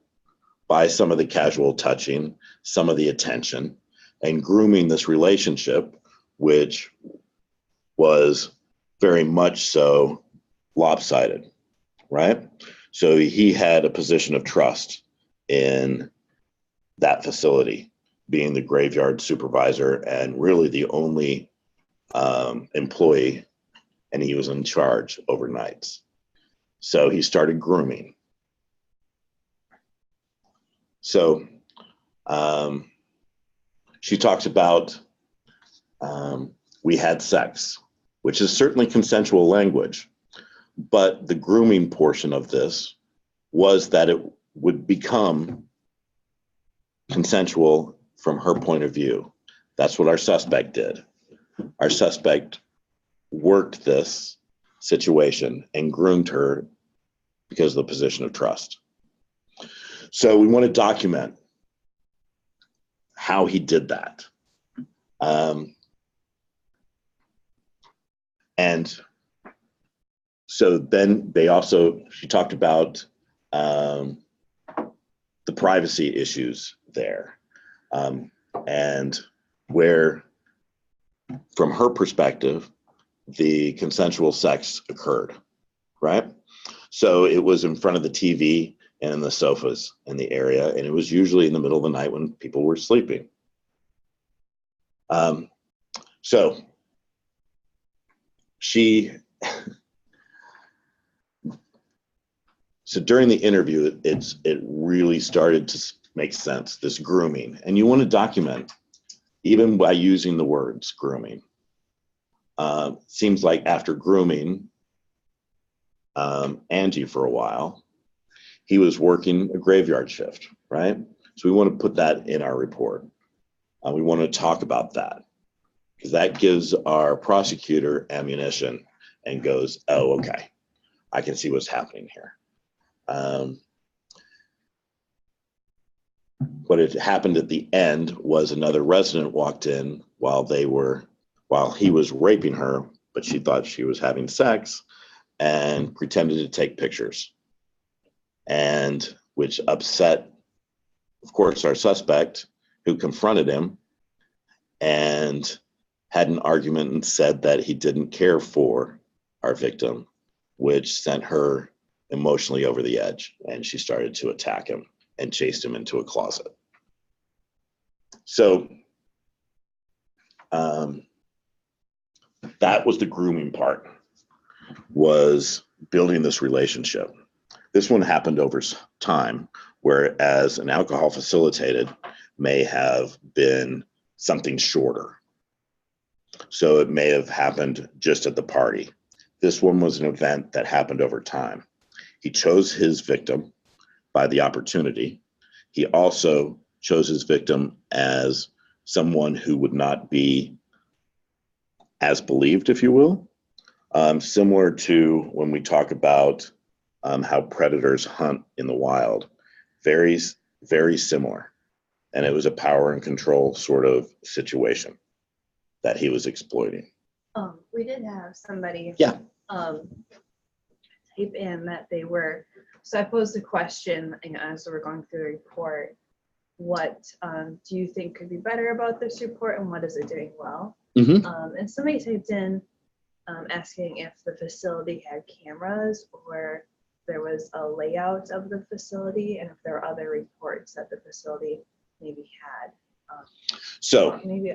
by some of the casual touching, some of the attention, and grooming this relationship, which was very much so lopsided, right? So he had a position of trust in that facility, being the graveyard supervisor and really the only employee, and he was in charge overnights. So he started grooming. So she talks about we had sex, which is certainly consensual language, but the grooming portion of this was that it would become consensual from her point of view. That's what our suspect did. Our suspect worked this situation and groomed her because of the position of trust. So we want to document how he did that. And so then she talked about the privacy issues there, and where, from her perspective, the consensual sex occurred, right? So it was in front of the TV and in the sofas in the area, and it was usually in the middle of the night when people were sleeping. So during the interview, it really started to make sense, this grooming, and you want to document even by using the words grooming. Seems like after grooming Angie for a while, he was working a graveyard shift, right? So we want to put that in our report. We want to talk about that because that gives our prosecutor ammunition and goes, oh, okay, I can see what's happening here. What had happened at the end was another resident walked in while he was raping her, but she thought she was having sex and pretended to take pictures, and which upset, of course, our suspect, who confronted him and had an argument and said that he didn't care for our victim, which sent her emotionally over the edge, and she started to attack him and chased him into a closet. So that was the grooming part, was building this relationship. This one happened over time, whereas an alcohol facilitated may have been something shorter. So it may have happened just at the party. This one was an event that happened over time. He chose his victim by the opportunity. He also chose his victim as someone who would not be as believed, if you will, similar to when we talk about how predators hunt in the wild. Very, very similar. And it was a power and control sort of situation that he was exploiting. We did have somebody Yeah. type in that they were, so I posed a question, as we were going through the report, what do you think could be better about this report and what is it doing well? Mm-hmm. And somebody typed in asking if the facility had cameras or there was a layout of the facility and if there are other reports that the facility maybe had. So maybe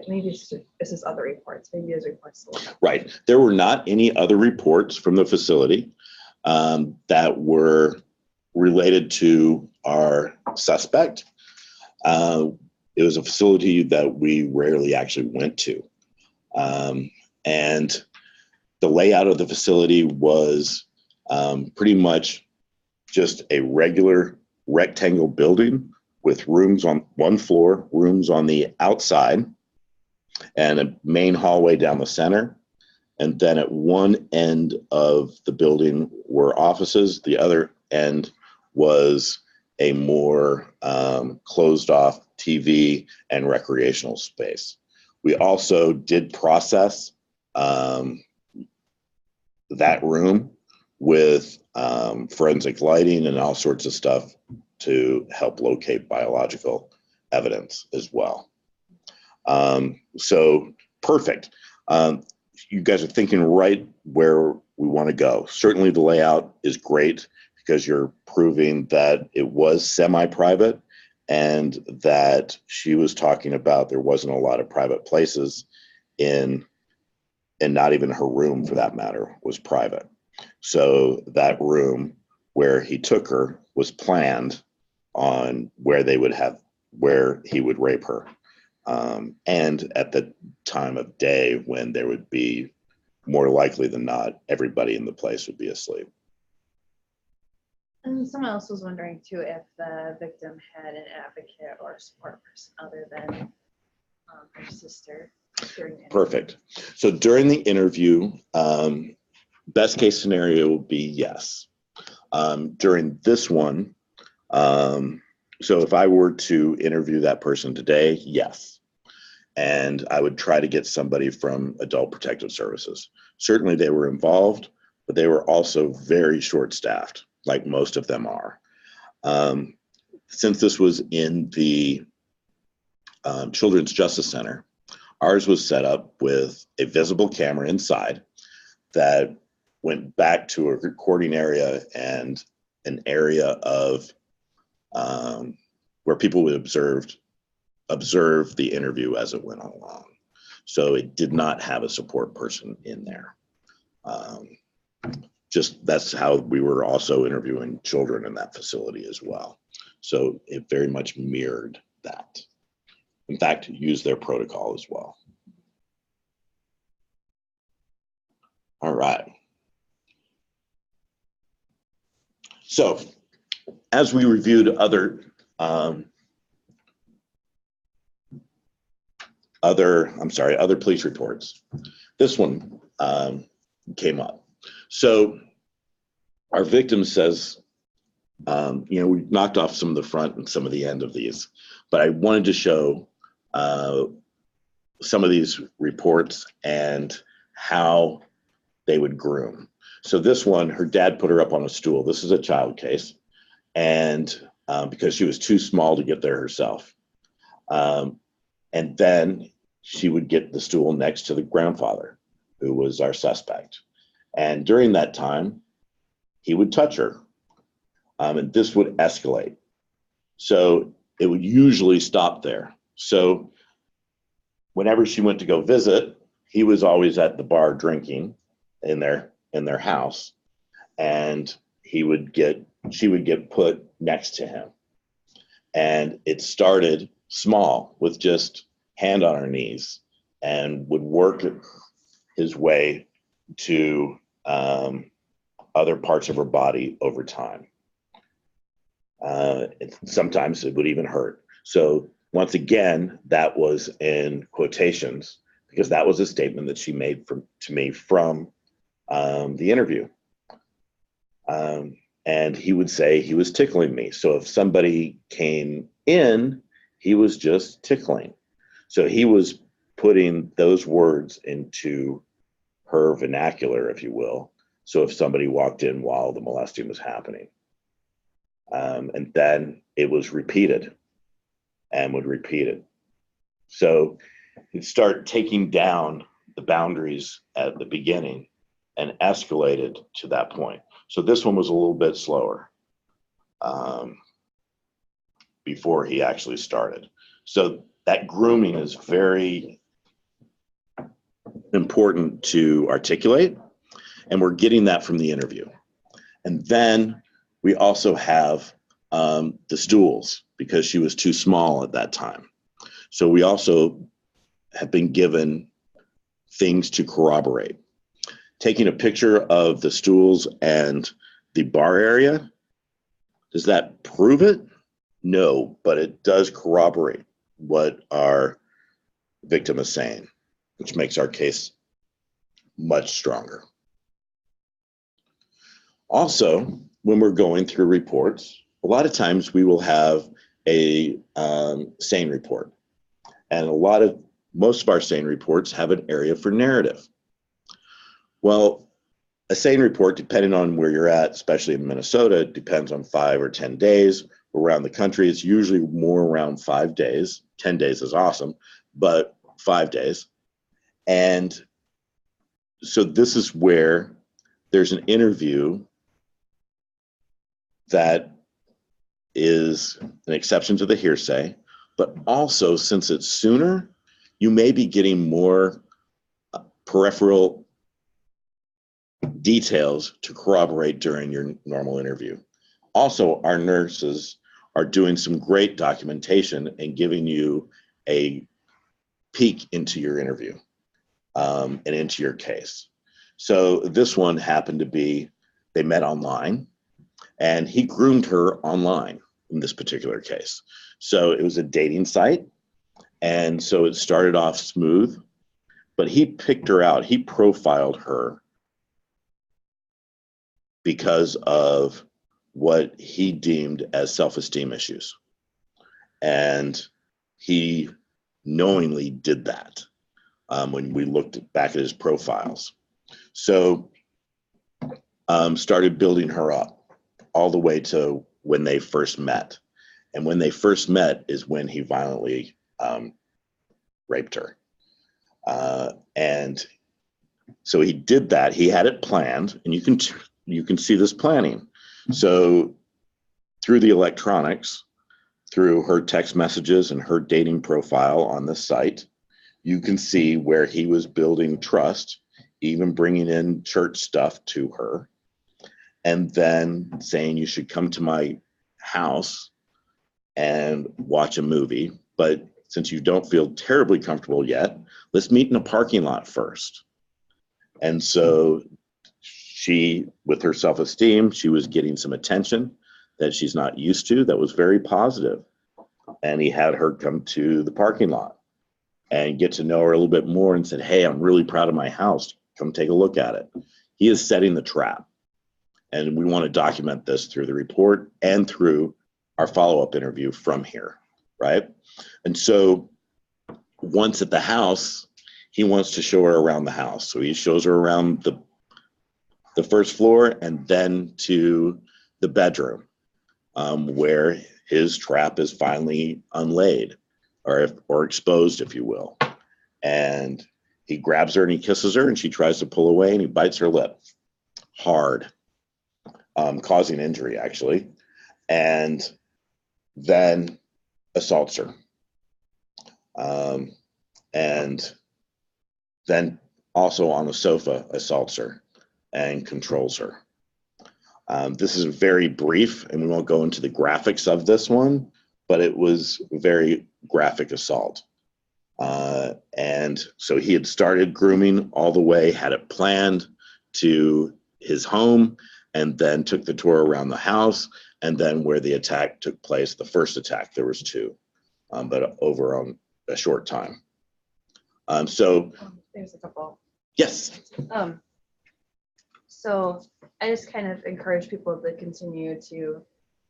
this is other reports. Maybe there's reports to look up. right. There were not any other reports from the facility that were related to our suspect. It was a facility that we rarely actually went to. And the layout of the facility was pretty much just a regular rectangle building with rooms on one floor, rooms on the outside, and a main hallway down the center. And then at one end of the building were offices. The other end was a more closed off TV and recreational space. We also did process that room with forensic lighting and all sorts of stuff to help locate biological evidence as well. So perfect. You guys are thinking right where we want to go. Certainly the layout is great because you're proving that it was semi-private and that she was talking about there wasn't a lot of private places in, and not even her room for that matter was private. So that room where he took her was planned on where they would have, where he would rape her. And at the time of day when there would be, more likely than not, everybody in the place would be asleep. And someone else was wondering too if the victim had an advocate or a support person other than her sister during the interview. Perfect. So during the interview, best case scenario would be yes. During this one, so if I were to interview that person today, yes. And I would try to get somebody from Adult Protective Services. Certainly they were involved, but they were also very short-staffed, like most of them are. Since this was in the Children's Justice Center, ours was set up with a visible camera inside that went back to a recording area and an area of where people would observe the interview as it went along. So it did not have a support person in there. Just that's how we were also interviewing children in that facility as well. So it very much mirrored that. In fact, used their protocol as well. All right. So as we reviewed other police reports, this one came up. So our victim says, we knocked off some of the front and some of the end of these, but I wanted to show some of these reports and how they would groom. So this one, her dad put her up on a stool. This is a child case, and because she was too small to get there herself. And then she would get the stool next to the grandfather, who was our suspect. And during that time, he would touch her, and this would escalate. So it would usually stop there. So whenever she went to go visit, he was always at the bar drinking in their house, and she would get put next to him. And it started small with just hand on her knees and would work his way to other parts of her body over time. Sometimes it would even hurt. So once again, that was in quotations because that was a statement that she made to me from the interview. And he would say he was tickling me. So if somebody came in, he was just tickling. So he was putting those words into her vernacular, if you will. So if somebody walked in while the molesting was happening, and then it was repeated and would repeat it. So he'd start taking down the boundaries at the beginning and escalated to that point. So this one was a little bit slower before he actually started. So that grooming is very important to articulate, and we're getting that from the interview. And then we also have the stools because she was too small at that time. So we also have been given things to corroborate. Taking a picture of the stools and the bar area Does that prove it? No, but it does corroborate what our victim is saying, which makes our case much stronger. Also, when we're going through reports, a lot of times we will have a SANE report. And most of our SANE reports have an area for narrative. Well, a SANE report, depending on where you're at, especially in Minnesota, depends on 5 or 10 days. Around the country, it's usually more around 5 days. 10 days is awesome, but 5 days. And so this is where there's an interview that is an exception to the hearsay, but also since it's sooner, you may be getting more peripheral details to corroborate during your normal interview. Also, our nurses are doing some great documentation and giving you a peek into your interview and into your case. So this one happened to be, they met online and he groomed her online in this particular case. So it was a dating site. And so it started off smooth, but he picked her out. He profiled her because of what he deemed as self-esteem issues. And he knowingly did that when we looked back at his profiles. So started building her up all the way to when they first met. And when they first met is when he violently raped her. And so he did that. He had it planned, and you can see this planning. So through the electronics, through her text messages and her dating profile on the site, you can see where he was building trust, even bringing in church stuff to her, and then saying you should come to my house and watch a movie. But since you don't feel terribly comfortable yet, let's meet in a parking lot first. And so she, with her self-esteem, she was getting some attention that she's not used to that was very positive. And he had her come to the parking lot and get to know her a little bit more and said, hey, I'm really proud of my house. Come take a look at it. He is setting the trap. And we want to document this through the report and through our follow-up interview from here, right? And so once at the house, he wants to show her around the house. So he shows her around the first floor and then to the bedroom where his trap is finally unlaid or exposed, if you will. And he grabs her and he kisses her and she tries to pull away and he bites her lip hard, causing injury actually, and then assaults her. And then also on the sofa assaults her and controls her. This is very brief and we won't go into the graphics of this one, but it was very graphic assault. And so he had started grooming all the way, had it planned to his home, and then took the tour around the house, and then where the attack took place, the first attack, there was 2, but over on a short time. So There's a couple. yes. So I just kind of encourage people to continue to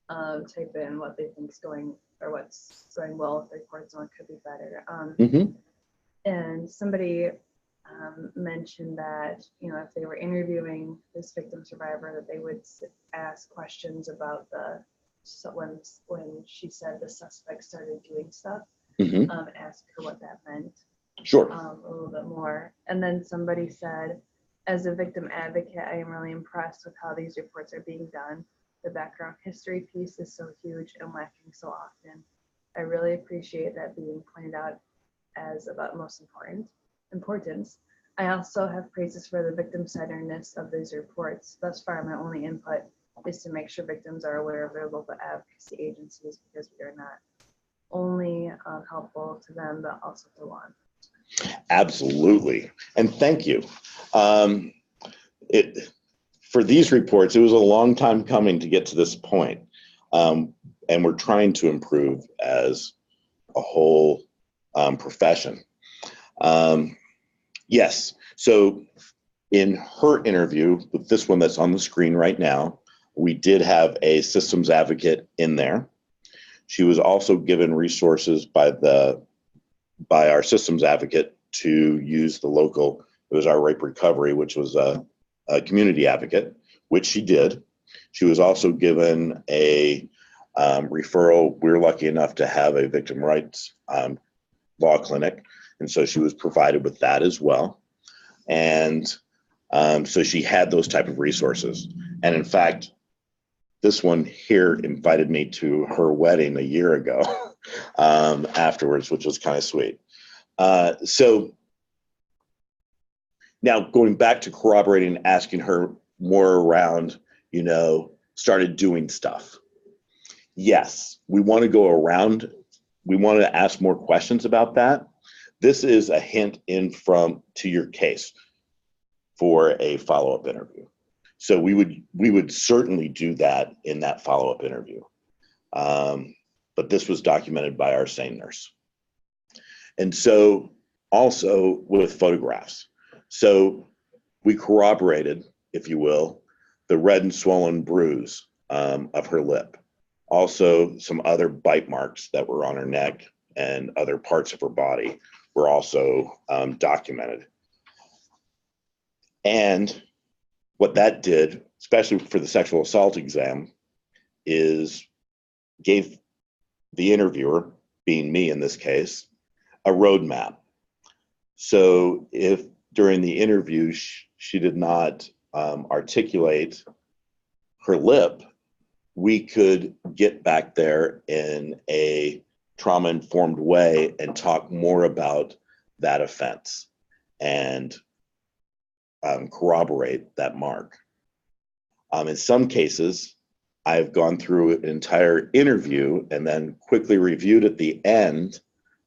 type in what they think is going or what's going well with the reports and what could be better. And somebody mentioned that, you know, if they were interviewing this victim survivor, that they would ask questions about when she said the suspect started doing stuff, ask her what that meant. Sure. A little bit more. And then somebody said, as a victim advocate, I am really impressed with how these reports are being done. The background history piece is so huge and lacking so often. I really appreciate that being pointed out as of utmost importance. I also have praises for the victim-centeredness of these reports. Thus far, my only input is to make sure victims are aware of their local advocacy agencies, because we are not only helpful to them, but also to law enforcement. Absolutely. And thank you. For these reports, it was a long time coming to get to this point. And we're trying to improve as a whole profession. Yes, so in her interview, with this one that's on the screen right now, we did have a systems advocate in there. She was also given resources by our systems advocate to use the local, it was our rape recovery, which was a community advocate, which she did. She was also given a referral. We were lucky enough to have a victim rights law clinic, and so she was provided with that as well. And so she had those type of resources. And in fact, this one here invited me to her wedding a year ago afterwards, which was kind of sweet. So now going back to corroborating, asking her more around, started doing stuff. Yes, we want to go around. We want to ask more questions about that. This is a hint in to your case for a follow-up interview. So we would certainly do that in that follow-up interview. But this was documented by our SANE nurse. And so also with photographs. So we corroborated, if you will, the red and swollen bruise of her lip. Also some other bite marks that were on her neck and other parts of her body were also documented. And what that did, especially for the sexual assault exam, is gave the interviewer, being me in this case, a roadmap. So if during the interview she did not articulate her lip, we could get back there in a trauma-informed way and talk more about that offense and corroborate that mark. In some cases, I've gone through an entire interview and then quickly reviewed at the end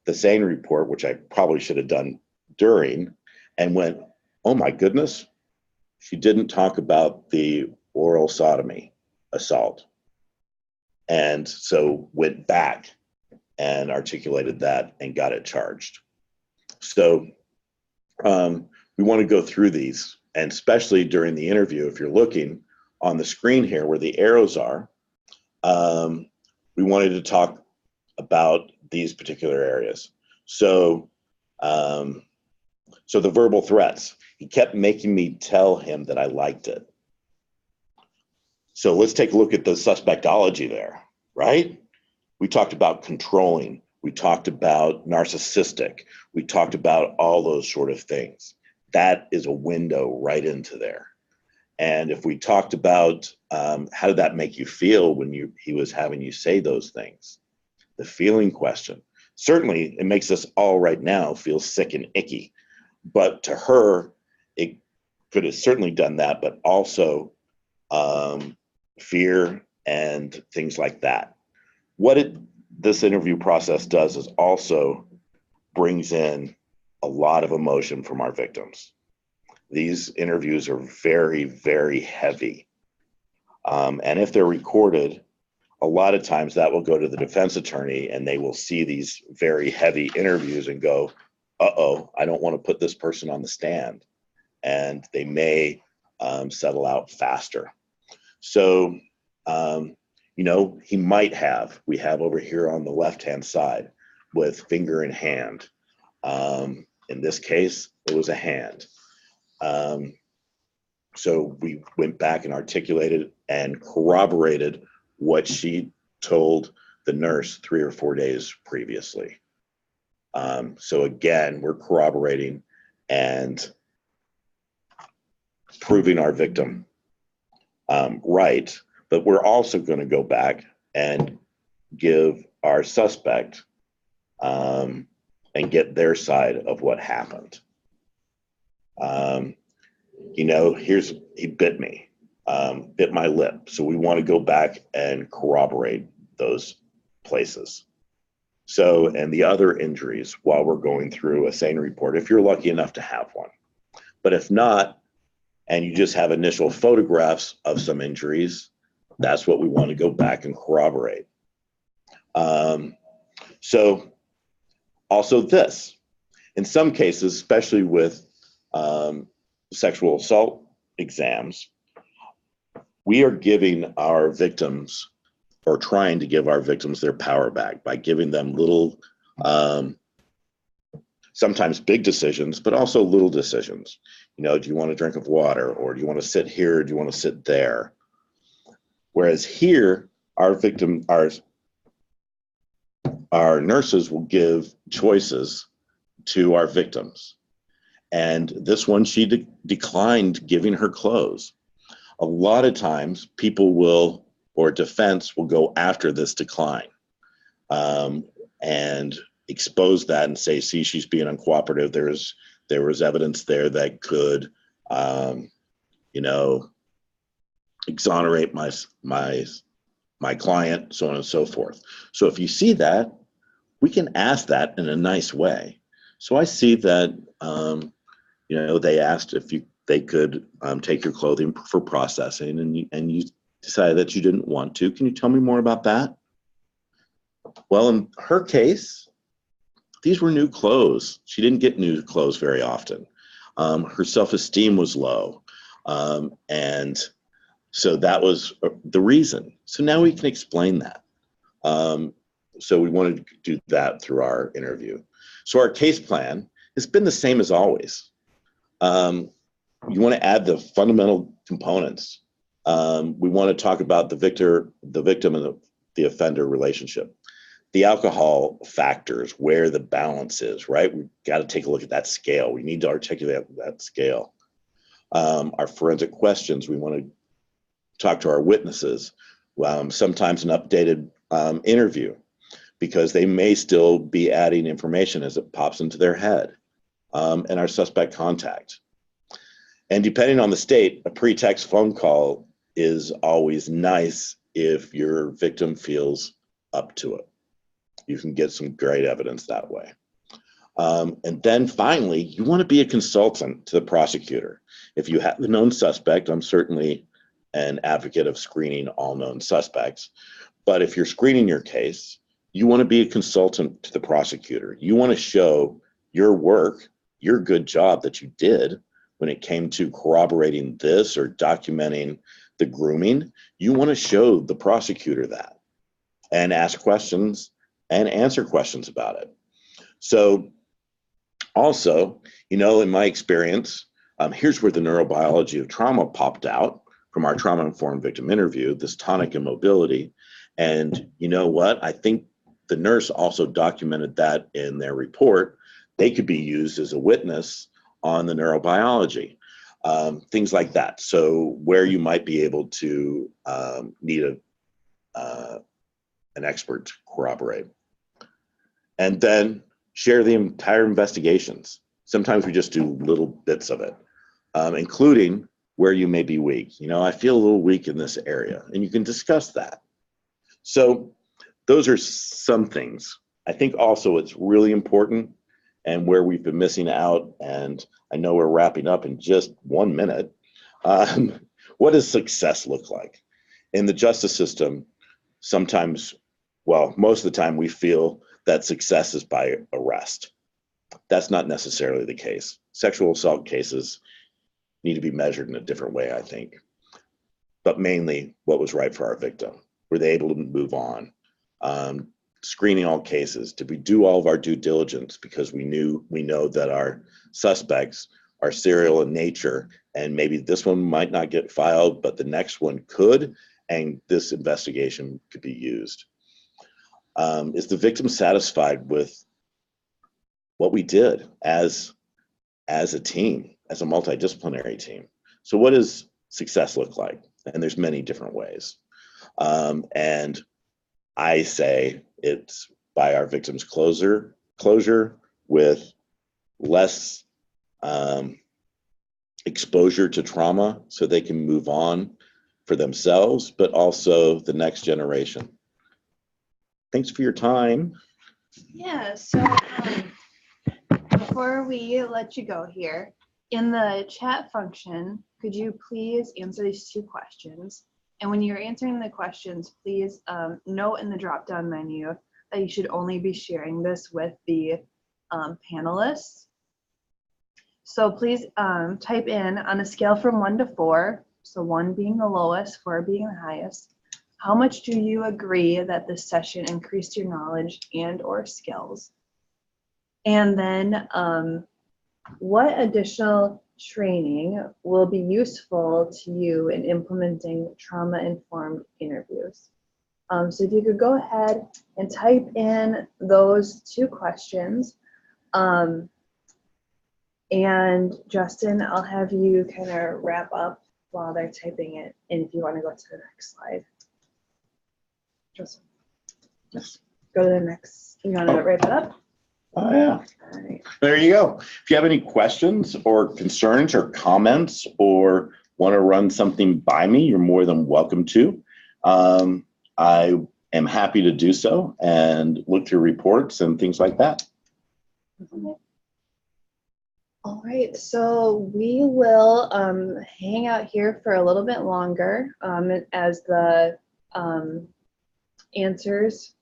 the SANE report, which I probably should have done during, and went, oh my goodness, she didn't talk about the oral sodomy assault. And so went back and articulated that and got it charged. So we want to go through these, and especially during the interview, if you're looking on the screen here where the arrows are, we wanted to talk about these particular areas. So, so the verbal threats, he kept making me tell him that I liked it. So let's take a look at the suspectology there, right? We talked about controlling. We talked about narcissistic. We talked about all those sort of things. That is a window right into there. And if we talked about how did that make you feel when he was having you say those things, the feeling question, certainly it makes us all right now feel sick and icky. But to her, it could have certainly done that, but also fear and things like that. What this interview process does is also brings in a lot of emotion from our victims. These interviews are very, very heavy. And if they're recorded, a lot of times that will go to the defense attorney and they will see these very heavy interviews and go, uh-oh, I don't want to put this person on the stand. And they may settle out faster. So, he might have, we have over here on the left-hand side with finger and hand. In this case, it was a hand. So we went back and articulated and corroborated what she told the nurse 3 or 4 days previously. So again, we're corroborating and proving our victim right, but we're also going to go back and give our suspect and get their side of what happened. He bit me, bit my lip. So we want to go back and corroborate those places. So, and the other injuries while we're going through a SANE report, if you're lucky enough to have one. But if not, and you just have initial photographs of some injuries, that's what we want to go back and corroborate. So also this, in some cases, especially with sexual assault exams, we are giving our victims, or trying to give our victims, their power back by giving them little, sometimes big decisions, but also little decisions. You know, do you want a drink of water, or do you want to sit here, or do you want to sit there? Whereas here, our nurses will give choices to our victims. And this one, she declined giving her clothes. A lot of times people will, or defense will go after this decline and expose that and say, see, she's being uncooperative. There was evidence there that could, you know, exonerate my client, so on and so forth. So if you see that, we can ask that in a nice way. So I see that, you know, they asked if they could take your clothing for processing, and you decided that you didn't want to. Can you tell me more about that? Well, in her case, these were new clothes. She didn't get new clothes very often. Her self-esteem was low. And so that was the reason. So now we can explain that. So we wanted to do that through our interview. So our case plan has been the same as always. You want to add the fundamental components. We want to talk about the victim and the offender relationship. The alcohol factors, where the balance is, right? We've got to take a look at that scale. We need to articulate that scale. Our forensic questions, we want to talk to our witnesses, sometimes an updated interview, because they may still be adding information as it pops into their head, and our suspect contact. And depending on the state, a pretext phone call is always nice if your victim feels up to it. You can get some great evidence that way. And then finally, you want to be a consultant to the prosecutor. If you have the known suspect, I'm certainly an advocate of screening all known suspects. But if you're screening your case, you want to be a consultant to the prosecutor. You want to show your work, your good job that you did when it came to corroborating this or documenting the grooming. You want to show the prosecutor that and ask questions and answer questions about it. So also, you know, in my experience, here's where the neurobiology of trauma popped out from our trauma-informed victim interview, this tonic immobility. And you know what? I think the nurse also documented that in their report. They could be used as a witness on the neurobiology, things like that. So where you might be able to need an expert to corroborate. And then share the entire investigations. Sometimes we just do little bits of it, including where you may be weak. You know, I feel a little weak in this area, and you can discuss that. So those are some things. I think also it's really important, and where we've been missing out, and I know we're wrapping up in just 1 minute. What does success look like? In the justice system, sometimes, well, most of the time we feel that success is by arrest. That's not necessarily the case. Sexual assault cases need to be measured in a different way, I think. But mainly, what was right for our victim? Were they able to move on? Screening all cases. Did we do all of our due diligence? Because we know that our suspects are serial in nature, and maybe this one might not get filed, but the next one could, and this investigation could be used. Is the victim satisfied with what we did as a team, as a multidisciplinary team? So what does success look like? And there's many different ways. And I say it's by our victims' closure with less exposure to trauma so they can move on for themselves, but also the next generation. Thanks for your time. Yeah, so before we let you go here, in the chat function, could you please answer these 2 questions? And when you're answering the questions, please note in the drop-down menu that you should only be sharing this with the panelists. So please type in on a scale from 1 to 4, so 1 being the lowest, 4 being the highest. How much do you agree that this session increased your knowledge and or skills? And then what additional training will be useful to you in implementing trauma-informed interviews? So if you could go ahead and type in those 2 questions. And Justin, I'll have you kind of wrap up while they're typing it. And if you want to go to the next slide. Justin. Yes. Go to the next. You want to wrap it up? Oh, yeah. All right. There you go. If you have any questions or concerns or comments or want to run something by me, you're more than welcome to. I am happy to do so and look through reports and things like that. Okay. All right, so we will hang out here for a little bit longer as the answers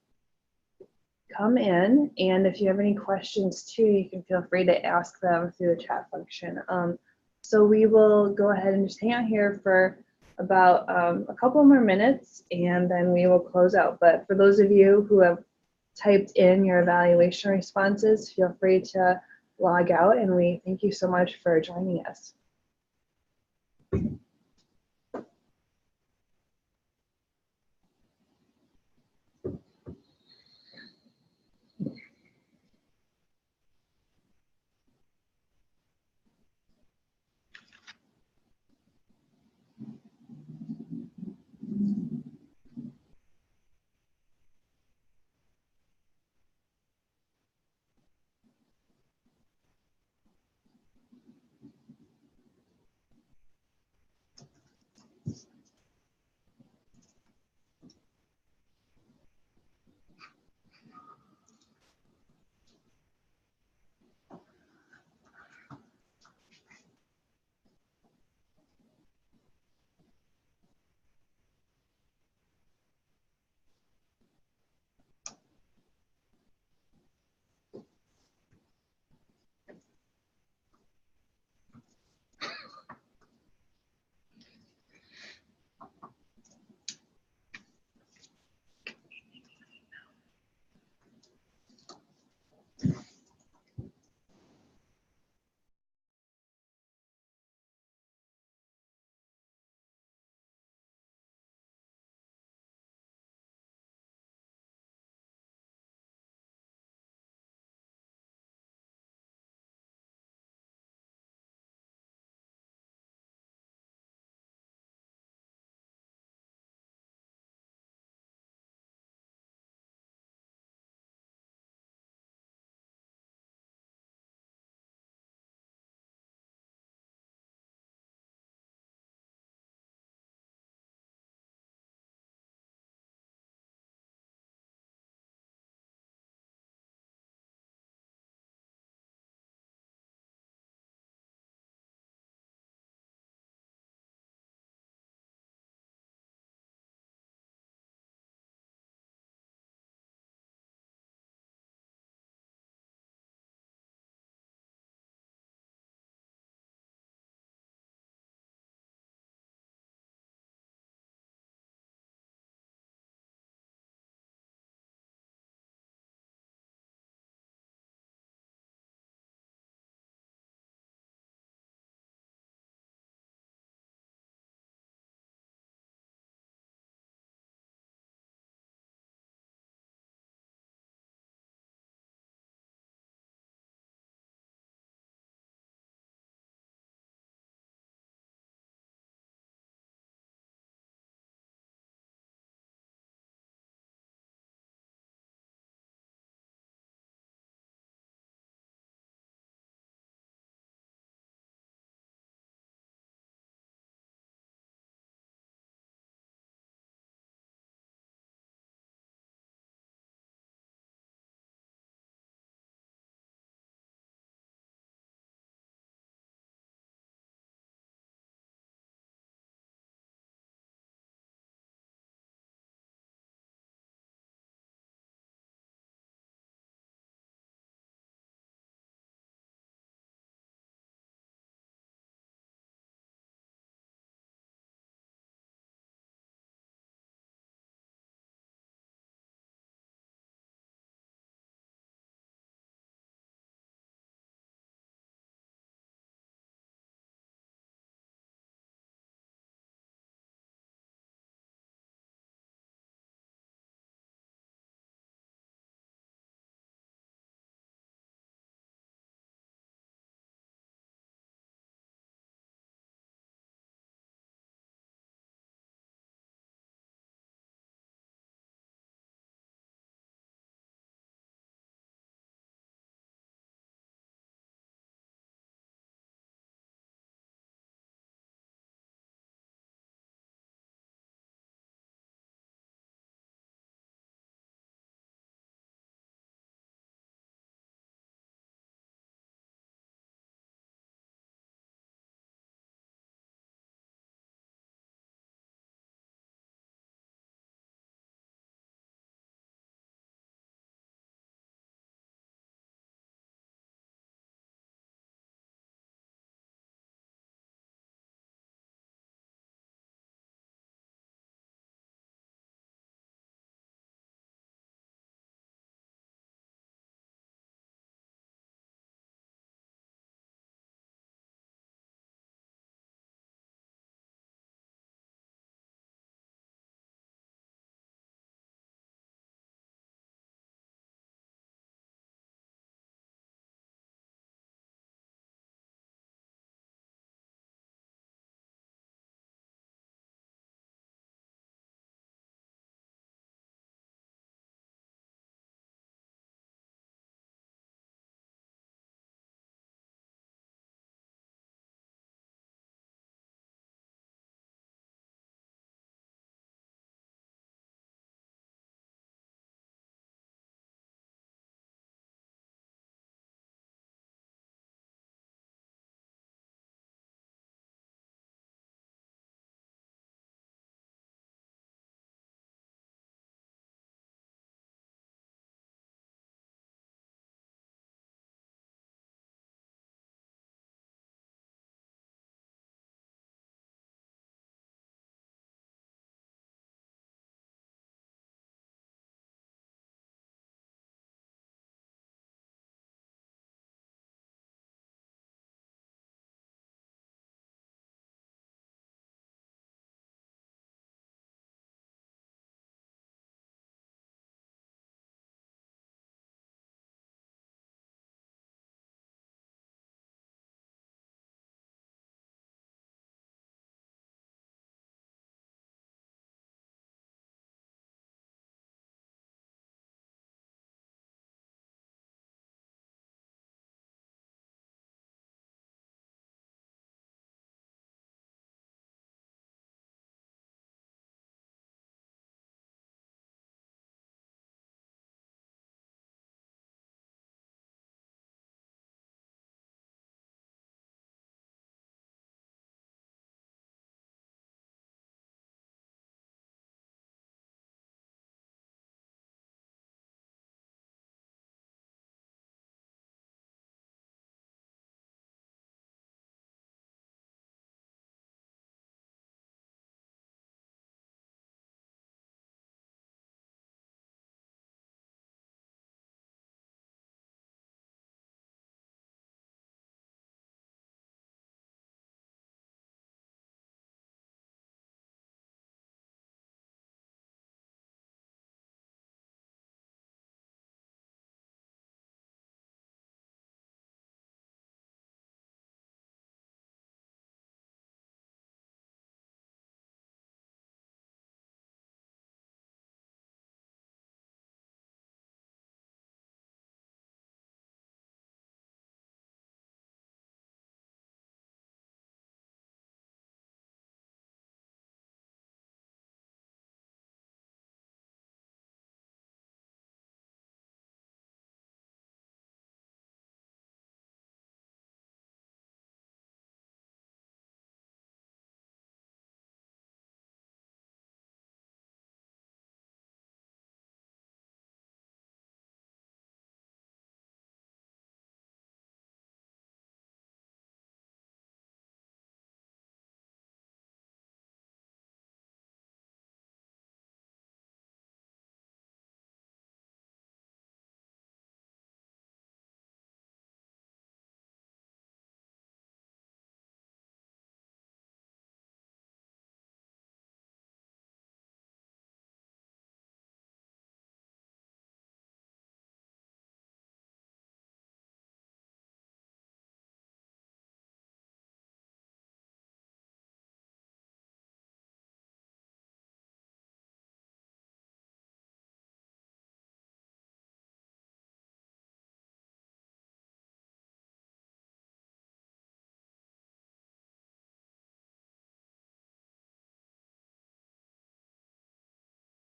come in. And if you have any questions too, you can feel free to ask them through the chat function. So we will go ahead and just hang out here for about a couple more minutes and then we will close out. But for those of you who have typed in your evaluation responses, feel free to log out, and we thank you so much for joining us.